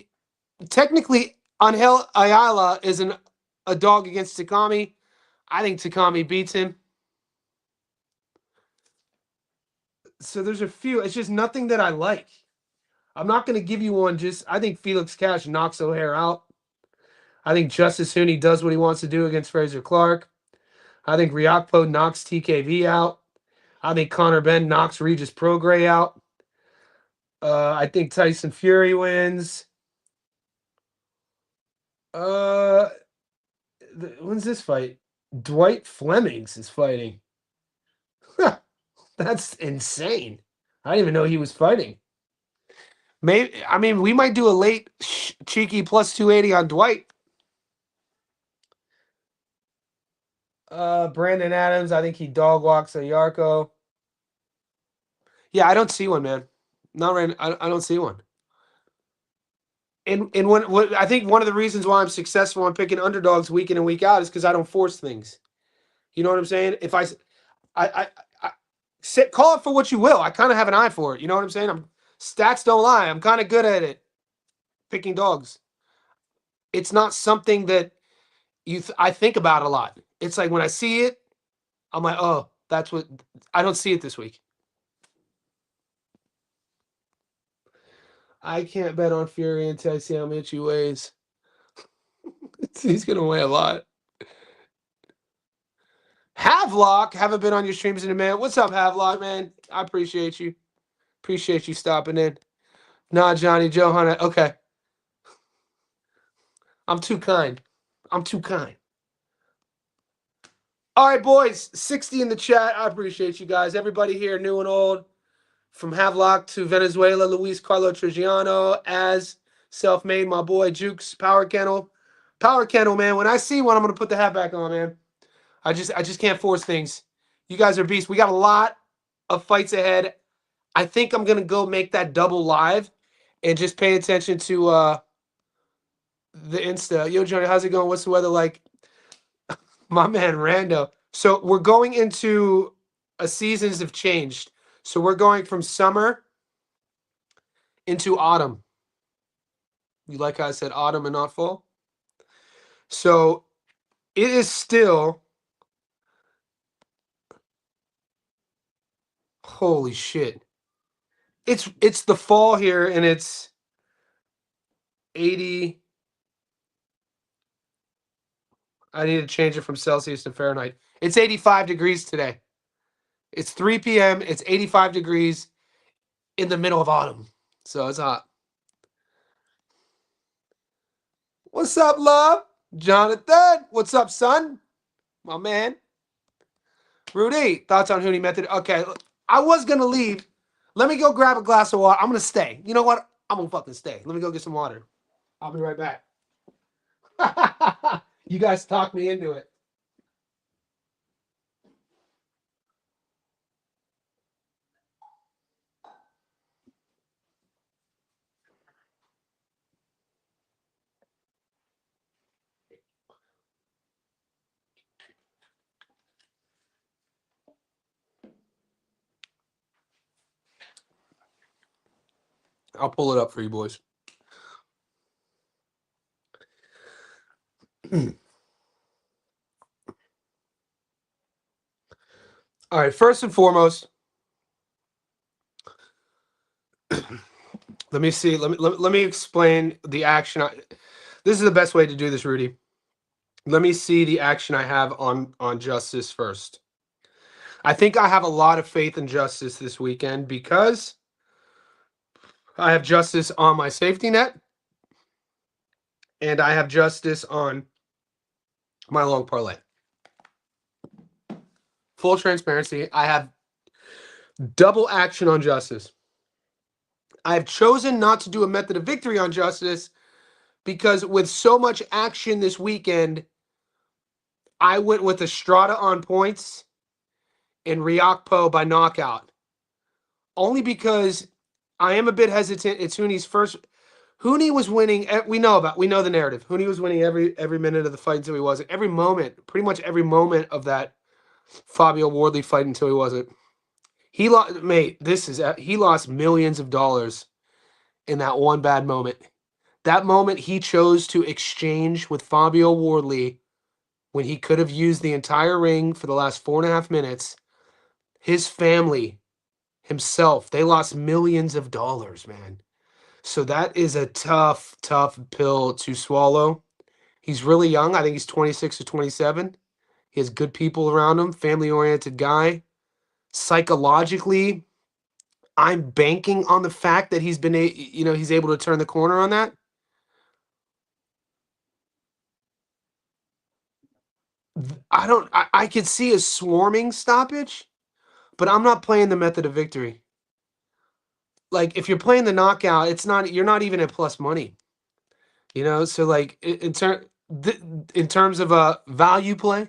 technically, Angel Ayala is a dog against Takami. I think Takami beats him. So there's a few. It's just nothing that I like. I'm not going to give you one. I think Felix Cash knocks O'Hare out. I think Justice Hooney does what he wants to do against Fraser Clark. I think Ryakpo knocks TKV out. I think Conor Benn knocks Regis Prograis out. I think Tyson Fury wins. Uh, when's this fight? Dwight Flemings is fighting. That's insane. I didn't even know he was fighting. Maybe I mean we might do a late cheeky plus 280 on Dwight. Brandon Adams, I think he dog walks a Yarko. Yeah, I don't see one, man. Not right. I don't see one. And what I think one of the reasons why I'm successful on picking underdogs week in and week out is because I don't force things. You know what I'm saying? If I sit, call it for what you will. I kind of have an eye for it. You know what I'm saying? Stats don't lie. I'm kind of good at it. Picking dogs. It's not something that I think about a lot. It's like when I see it, I'm like, oh, that's what I don't see it this week. I can't bet on Fury until I see how much he weighs. He's gonna weigh a lot. Havelock, haven't been on your streams in a minute. What's up, Havelock, man? I appreciate you. Appreciate you stopping in. Nah, Johnny Joe Hunter. Okay. I'm too kind. I'm too kind. All right, boys. 60 in the chat. I appreciate you guys. Everybody here, new and old. From Havelock to Venezuela, Luis Carlo Trigiano, as self-made, my boy Jukes, Power Kennel. Power Kennel, man. When I see one, I'm gonna put the hat back on, man. I just can't force things. You guys are beasts. We got a lot of fights ahead. I think I'm gonna go make that double live and just pay attention to the Insta. Yo, Johnny, how's it going? What's the weather like? My man Rando. So we're going into seasons have changed. So we're going from summer into autumn. You like how I said autumn and not fall? So it is still, holy shit. It's the fall here and it's 80. I need to change it from Celsius to Fahrenheit. It's 85 degrees today. It's 3 p.m. It's 85 degrees in the middle of autumn. So it's hot. What's up, love? Jonathan, what's up, son? My man. Rudy, thoughts on Hooney method? Okay, I was going to leave. Let me go grab a glass of water. I'm going to stay. You know what? I'm going to fucking stay. Let me go get some water. I'll be right back. You guys talked me into it. I'll pull it up for you boys. All right, first and foremost, let me see. Let me explain the action. This is the best way to do this, Rudy. Let me see the action I have on Justice first. I think I have a lot of faith in Justice this weekend because I have Justice on my safety net and I have Justice on my long parlay. Full transparency, I have double action on Justice. I have chosen not to do a method of victory on Justice because with so much action this weekend, I went with Estrada on points and Ryakpo by knockout. Only because I am a bit hesitant. It's Hooney's first. Hooney was winning. We know the narrative. Hooney was winning every minute of the fight until he wasn't. Every moment, pretty much every moment of that Fabio Wardley fight until he wasn't. He lost, mate. He lost millions of dollars in that one bad moment. That moment he chose to exchange with Fabio Wardley when he could have used the entire ring for the last 4.5 minutes. His family, himself, they lost millions of dollars, man. So that is a tough, tough pill to swallow. He's really young. I think he's 26 or 27. He has good people around him, family-oriented guy. Psychologically, I'm banking on the fact that he's able to turn the corner on that. I could see a swarming stoppage, but I'm not playing the method of victory. Like if you're playing the knockout, you're not even at plus money. So like in terms of a value play,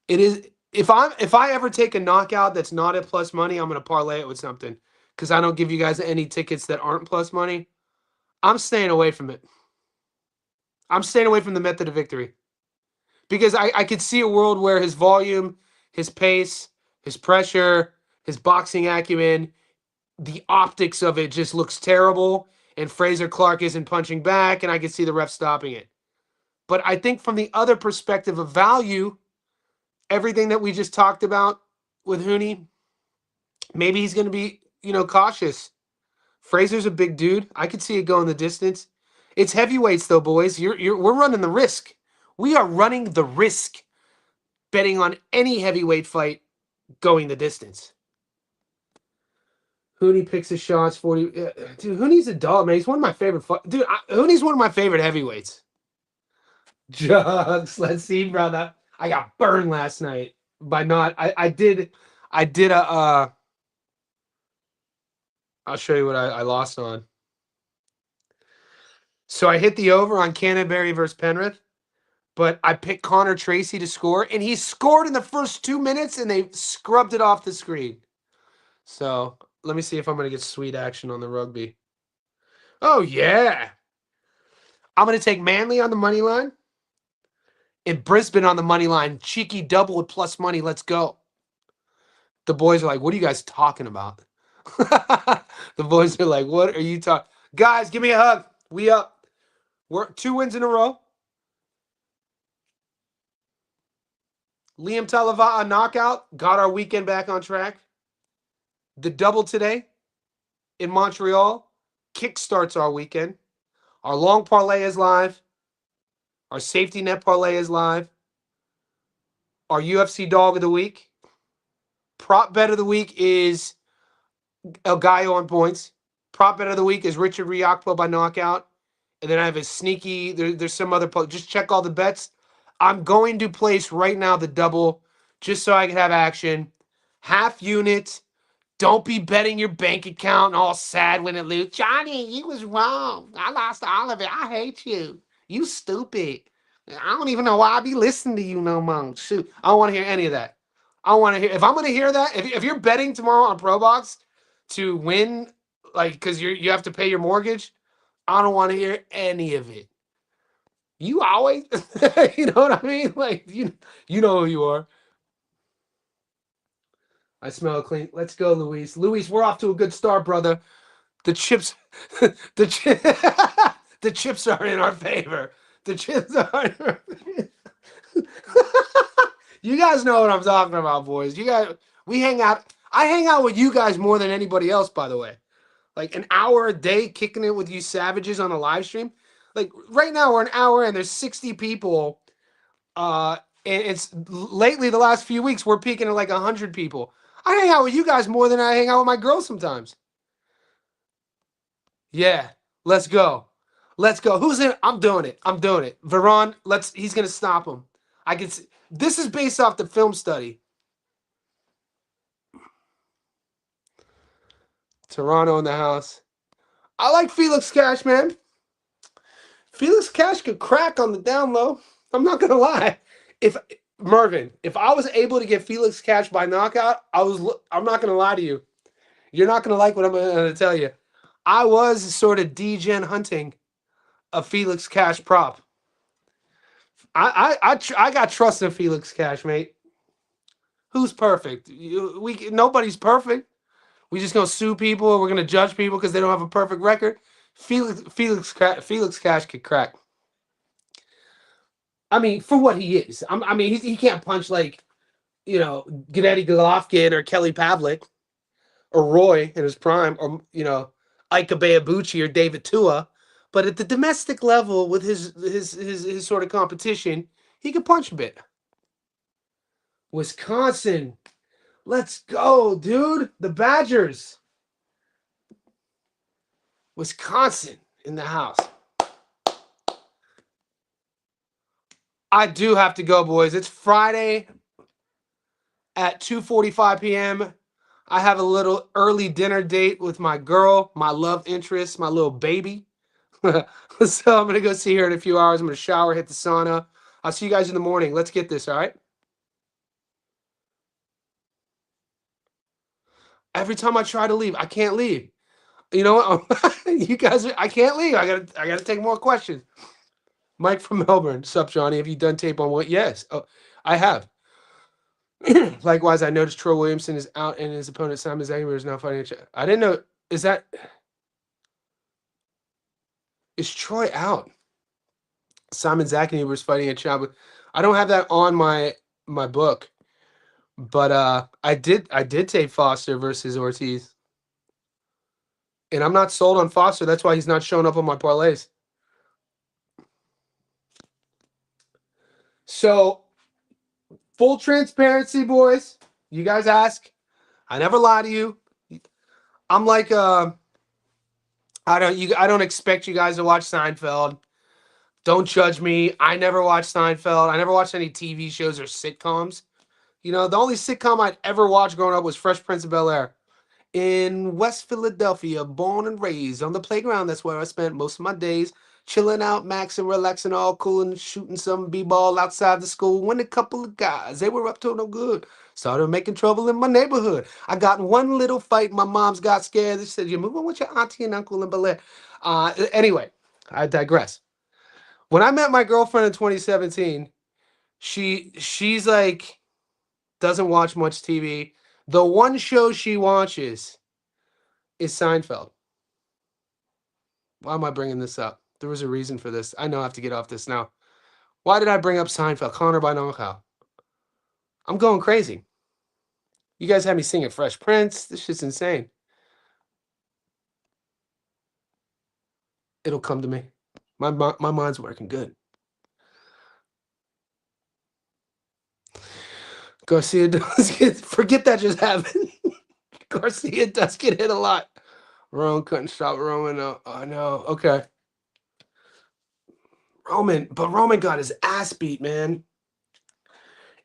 it is if I ever take a knockout that's not at plus money, I'm gonna parlay it with something. Because I don't give you guys any tickets that aren't plus money. I'm staying away from it. I'm staying away from the method of victory. Because I could see a world where his volume, his pace, his pressure, his boxing acumen, the optics of it just looks terrible, and Fraser Clark isn't punching back, and I could see the ref stopping it. But I think from the other perspective of value, everything that we just talked about with Hooney, maybe he's going to be, cautious. Fraser's a big dude. I could see it going the distance. It's heavyweights though, boys. We're running the risk. We are running the risk betting on any heavyweight fight going the distance. Hooney picks his shots 40. Dude, Hooney's a dog, man. He's one of my favorite. Hooney's one of my favorite heavyweights. Jugs. Let's see, brother. I got burned last night by not. I did a. I'll show you what I lost on. So I hit the over on Canterbury versus Penrith, but I picked Connor Tracy to score, and he scored in the first 2 minutes, and they scrubbed it off the screen. So let me see if I'm going to get sweet action on the rugby. Oh, yeah. I'm going to take Manly on the money line and Brisbane on the money line. Cheeky double with plus money. Let's go. The boys are like, what are you guys talking about? The boys are like, what are you talking? Guys, give me a hug. We up. We're 2 wins in a row. Liam Talavaa knockout. Got our weekend back on track. The double today in Montreal kickstarts our weekend. Our long parlay is live. Our safety net parlay is live. Our UFC dog of the week. Prop bet of the week is El Gallo on points. Prop bet of the week is Richard Ryakpo by knockout. And then I have a sneaky, there's some other, just check all the bets. I'm going to place right now the double just so I can have action. Half unit. Don't be betting your bank account and all sad when it loses. Johnny, you was wrong. I lost all of it. I hate you. You stupid. I don't even know why I be listening to you no more. Shoot. I don't want to hear any of that. I want to hear, if I'm going to hear that, if you're betting tomorrow on Probox to win, like, because you have to pay your mortgage, I don't want to hear any of it. You always, you know what I mean? Like, you know who you are. I smell clean. Let's go, Luis. Luis, we're off to a good start, brother. The chips, the chips are in our favor. The chips are in our favor. You guys know what I'm talking about, boys. We hang out. I hang out with you guys more than anybody else, by the way. Like an hour a day kicking it with you savages on a live stream. Like right now we're an hour and there's 60 people. And it's lately the last few weeks we're peaking at like 100 people. I hang out with you guys more than I hang out with my girls sometimes. Yeah, let's go. Let's go. Who's in? I'm doing it. Veron, he's gonna stop him. I can see this is based off the film study. Toronto in the house. I like Felix Cash, man. Felix Cash could crack on the down low. I'm not gonna lie. If Mervin, if I was able to get Felix Cash by knockout, I'm not going to lie to you. You're not going to like what I'm going to tell you. I was sort of degen hunting a Felix Cash prop. I got trust in Felix Cash, mate. Who's perfect? Nobody's perfect. We just gonna sue people. We're gonna judge people because they don't have a perfect record. Felix Cash could crack. I mean, for what he is. I mean, he can't punch like Gennady Golovkin or Kelly Pavlik or Roy in his prime, or Ike Beabucci or David Tua. But at the domestic level, with his sort of competition, he could punch a bit. Wisconsin, let's go, dude. The Badgers. Wisconsin in the house. I do have to go, boys. It's Friday at 2:45 p.m. I have a little early dinner date with my girl, my love interest, my little baby. So I'm going to go see her in a few hours. I'm going to shower, hit the sauna. I'll see you guys in the morning. Let's get this, all right? Every time I try to leave, I can't leave. You know what? You guys, I can't leave. I gotta take more questions. Mike from Melbourne. Sup, Johnny? Have you done tape on what? Yes. Oh, I have. Likewise, I noticed Troy Williamson is out and his opponent Simon Zanger is now fighting. I didn't know. Is Troy out? Simon Zackney was fighting a child. I don't have that on my book, but I did tape Foster versus Ortiz, and I'm not sold on Foster. That's why he's not showing up on my parlays. So, full transparency, boys. You guys ask. I never lie to you. I'm like I don't expect you guys to watch Seinfeld. Don't judge me. I never watched Seinfeld. I never watched any TV shows or sitcoms. The only sitcom I'd ever watched growing up was Fresh Prince of Bel-Air. In West Philadelphia, born and raised on the playground. That's where I spent most of my days, chilling out, maxing, relaxing, all cool, and shooting some b-ball outside the school. When a couple of guys, they were up to no good, started making trouble in my neighborhood. I got in one little fight. My mom's got scared. She said, "You're moving with your auntie and uncle in Bel-Air." Anyway, I digress. When I met my girlfriend in 2017, she's like, doesn't watch much TV. The one show she watches is Seinfeld. Why am I bringing this up? There was a reason for this. I know I have to get off this now. Why did I bring up Seinfeld? Connor by knockout. I'm going crazy. You guys had me singing Fresh Prince. This shit's insane. It'll come to me. My mind's working good. Garcia does get, forget that just happened. Garcia does get hit a lot. Roman couldn't stop Roman. Oh, no. Okay. Roman got his ass beat, man.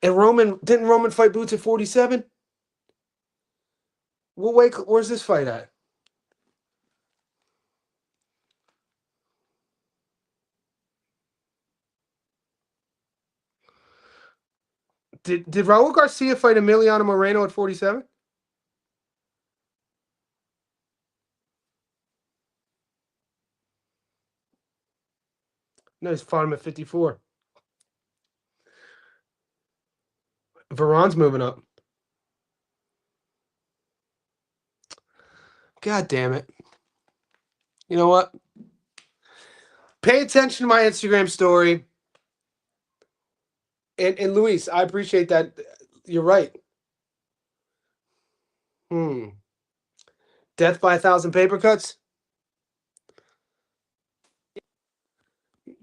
And didn't Roman fight Boots at 47? Well, wait, where's this fight at? Did Raul Garcia fight Emiliano Moreno at 47? No, he's fought him at 54. Veron's moving up. God damn it. You know what? Pay attention to my Instagram story. And Luis, I appreciate that. You're right. Death by 1,000 paper cuts?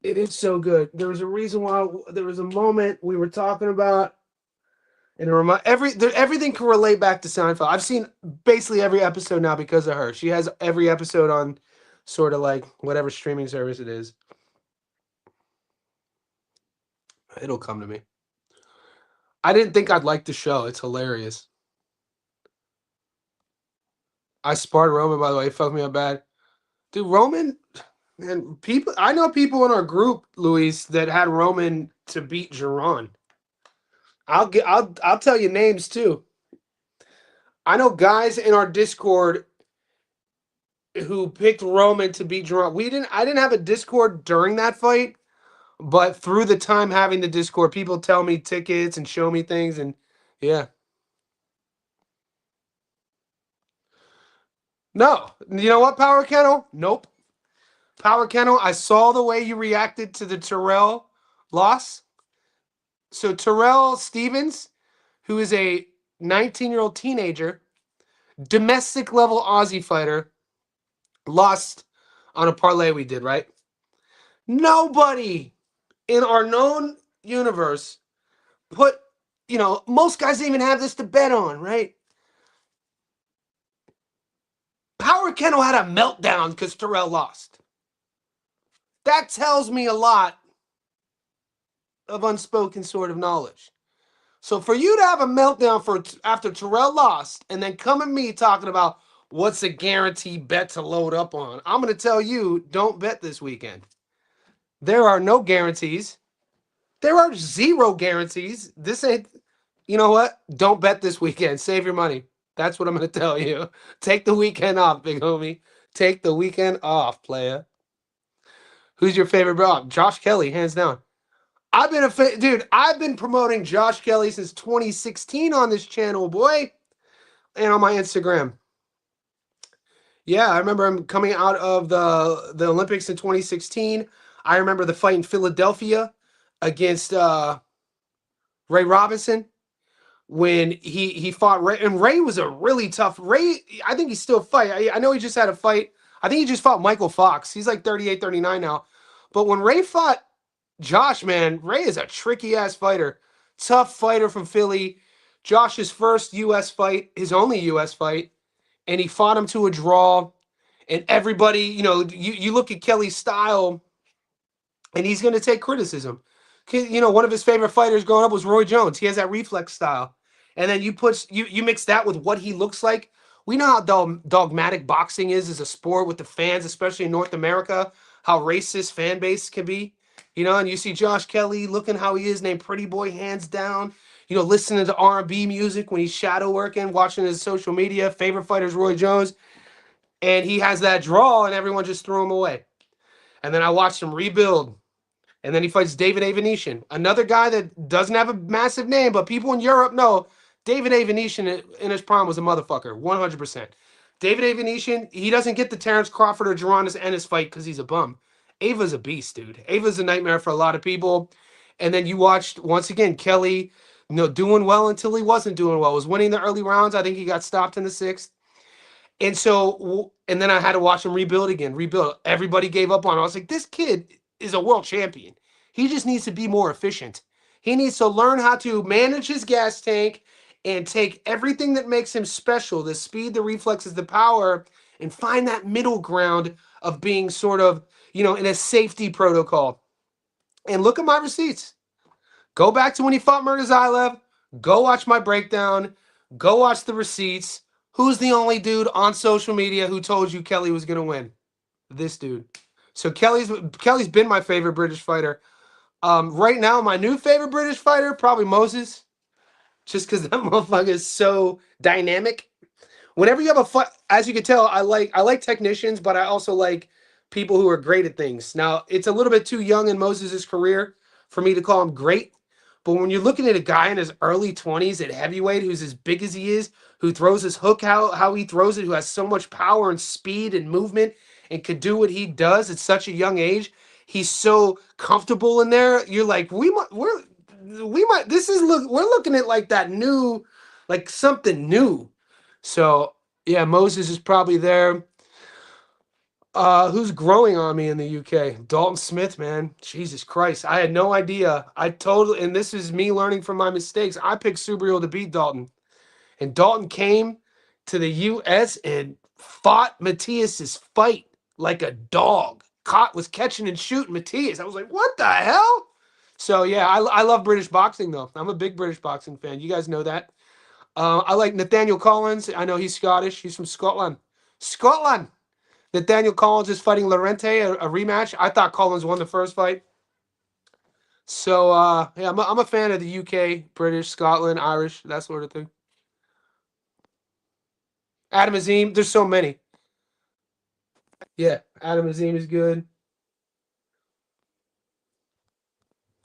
It is so good. There was a reason why there was a moment we were talking about, and everything can relate back to Seinfeld. I've seen basically every episode now because of her. She has every episode on sort of like whatever streaming service it is. It'll come to me. I didn't think I'd like the show. It's hilarious. I sparred Roman, by the way. He fucked me up bad. Dude, Roman, man, I know people in our group, Luis, that had Roman to beat Giron. I'll tell you names too. I know guys in our Discord who picked Roman to beat Jerome. I didn't have a Discord during that fight, but through the time having the Discord, people tell me tickets and show me things, and yeah. No. You know what, Power Kennel? Nope. Power Kennel, I saw the way you reacted to the Terrell loss. So Terrell Stevens, who is a 19-year-old teenager, domestic level Aussie fighter, lost on a parlay we did, right? Nobody in our known universe put, most guys didn't even have this to bet on, right? Power Kennel had a meltdown because Terrell lost. That tells me a lot of unspoken sort of knowledge. So for you to have a meltdown after Terrell lost and then come at me talking about what's a guaranteed bet to load up on, I'm going to tell you, don't bet this weekend. There are no guarantees. There are zero guarantees. This ain't, you know what? Don't bet this weekend. Save your money. That's what I'm going to tell you. Take the weekend off, big homie. Take the weekend off, playa. Who's your favorite bro? Josh Kelly, hands down. I've been promoting Josh Kelly since 2016 on this channel, boy, and on my Instagram. Yeah, I remember him coming out of the Olympics in 2016. I remember the fight in Philadelphia against Ray Robinson when he fought Ray, and Ray was a really tough Ray. I think he's still fight. I know he just had a fight. I think he just fought Michael Fox. He's like 38, 39 now. But when Ray fought Josh, man, Ray is a tricky ass fighter. Tough fighter from Philly. Josh's first US fight, his only US fight, and he fought him to a draw. And everybody, you look at Kelly's style, and he's going to take criticism. One of his favorite fighters growing up was Roy Jones. He has that reflex style. And then you mix that with what he looks like. We know how dogmatic boxing is as a sport with the fans, especially in North America, how racist fan base can be. And you see Josh Kelly looking how he is, named Pretty Boy hands down. Listening to R&B music when he's shadow working, watching his social media. Favorite fighter's Roy Jones. And he has that draw, and everyone just threw him away. And then I watched him rebuild. And then he fights David Avenetian, another guy that doesn't have a massive name, but people in Europe know David Avenetian in his prime was a motherfucker, 100%. David Avenetian, he doesn't get the Terence Crawford or Gerondas Ennis fight because he's a bum. Ava's a beast, dude. Ava's a nightmare for a lot of people. And then you watched, once again, Kelly, doing well until he wasn't doing well. Was winning the early rounds. I think he got stopped in the 6th. And then I had to watch him rebuild again. Everybody gave up on him. I was like, this kid is a world champion. He just needs to be more efficient. He needs to learn how to manage his gas tank and take everything that makes him special, the speed, the reflexes, the power, and find that middle ground of being sort of, in a safety protocol. And look at my receipts. Go back to when he fought Murtazaev. Go watch my breakdown. Go watch the receipts. Who's the only dude on social media who told you Kelly was going to win? This dude. So Kelly's been my favorite British fighter. Right now, my new favorite British fighter, probably Moses. Just because that motherfucker is so dynamic. Whenever you have a fight, as you can tell, I like technicians, but I also like people who are great at things. Now, it's a little bit too young in Moses' career for me to call him great. But when you're looking at a guy in his early 20s at heavyweight who's as big as he is, who throws his hook how he throws it, who has so much power and speed and movement and could do what he does at such a young age, he's so comfortable in there. You're like, we're looking at like that new, like something new. So yeah, Moses is probably there. Who's growing on me in the UK? Dalton Smith, man. Jesus Christ. I had no idea. And this is me learning from my mistakes. I picked Subriel to beat Dalton. And Dalton came to the US and fought Matthias's fight like a dog. Was catching and shooting Matthias. I was like, what the hell? So yeah, I love British boxing though. I'm a big British boxing fan. You guys know that. I like Nathaniel Collins. I know he's Scottish. He's from Scotland. Scotland. Nathaniel Collins is fighting Lorente, a rematch. I thought Collins won the first fight. So yeah, I'm a fan of the UK, British, Scotland, Irish, that sort of thing. Adam Azim, there's so many. Yeah, Adam Azim is good.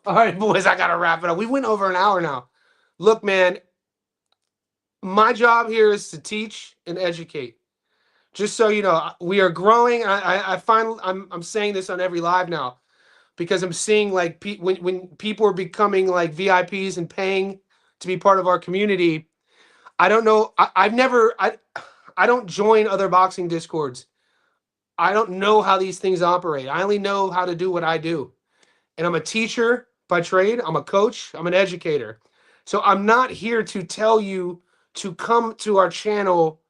All right, boys, I gotta wrap it up. We went over an hour now. Look, man, my job here is to teach and educate. Just so you know, we are growing. I find I'm saying this on every live now because I'm seeing like when people are becoming like VIPs and paying to be part of our community. I don't know. I've never. I don't join other boxing discords. I don't know how these things operate. I only know how to do what I do. And I'm a teacher by trade. I'm a coach. I'm an educator. So I'm not here to tell you to come to our channel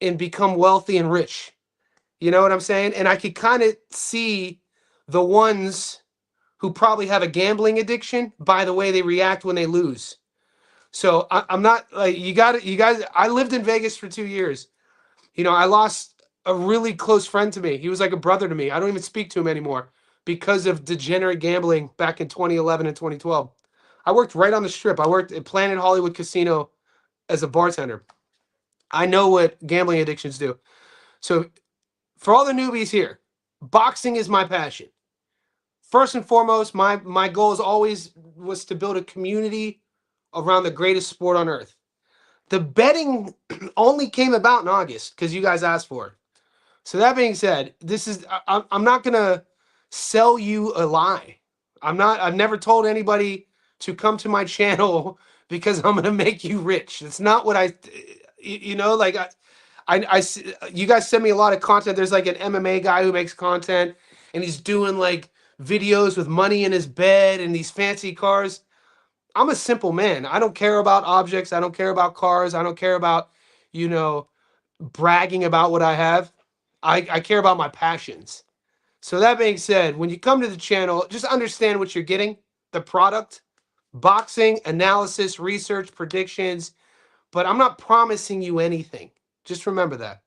and become wealthy and rich. You know what I'm saying? And I could kind of see the ones who probably have a gambling addiction by the way they react when they lose. So I'm not like you guys. I lived in Vegas for 2 years. You know, I lost a really close friend to me. He was like a brother to me. I don't even speak to him anymore because of degenerate gambling back in 2011 and 2012. I worked right on the strip. I worked at Planet Hollywood Casino as a bartender. I know what gambling addictions do. So, for all the newbies here, boxing is my passion. First and foremost, my goal is always was to build a community around the greatest sport on earth. The betting only came about in August because you guys asked for it. So that being said, this is I'm not gonna sell you a lie. I'm not. I've never told anybody to come to my channel because I'm gonna make you rich. It's not what you know, like you guys send me a lot of content. There's like an MMA guy who makes content and he's doing like videos with money in his bed and these fancy cars. I'm a simple man. I don't care about objects. I don't care about cars. I don't care about, you know, bragging about what I have. I care about my passions. So that being said, when you come to the channel, just understand what you're getting, the product, boxing, analysis, research, predictions, but I'm not promising you anything. Just remember that.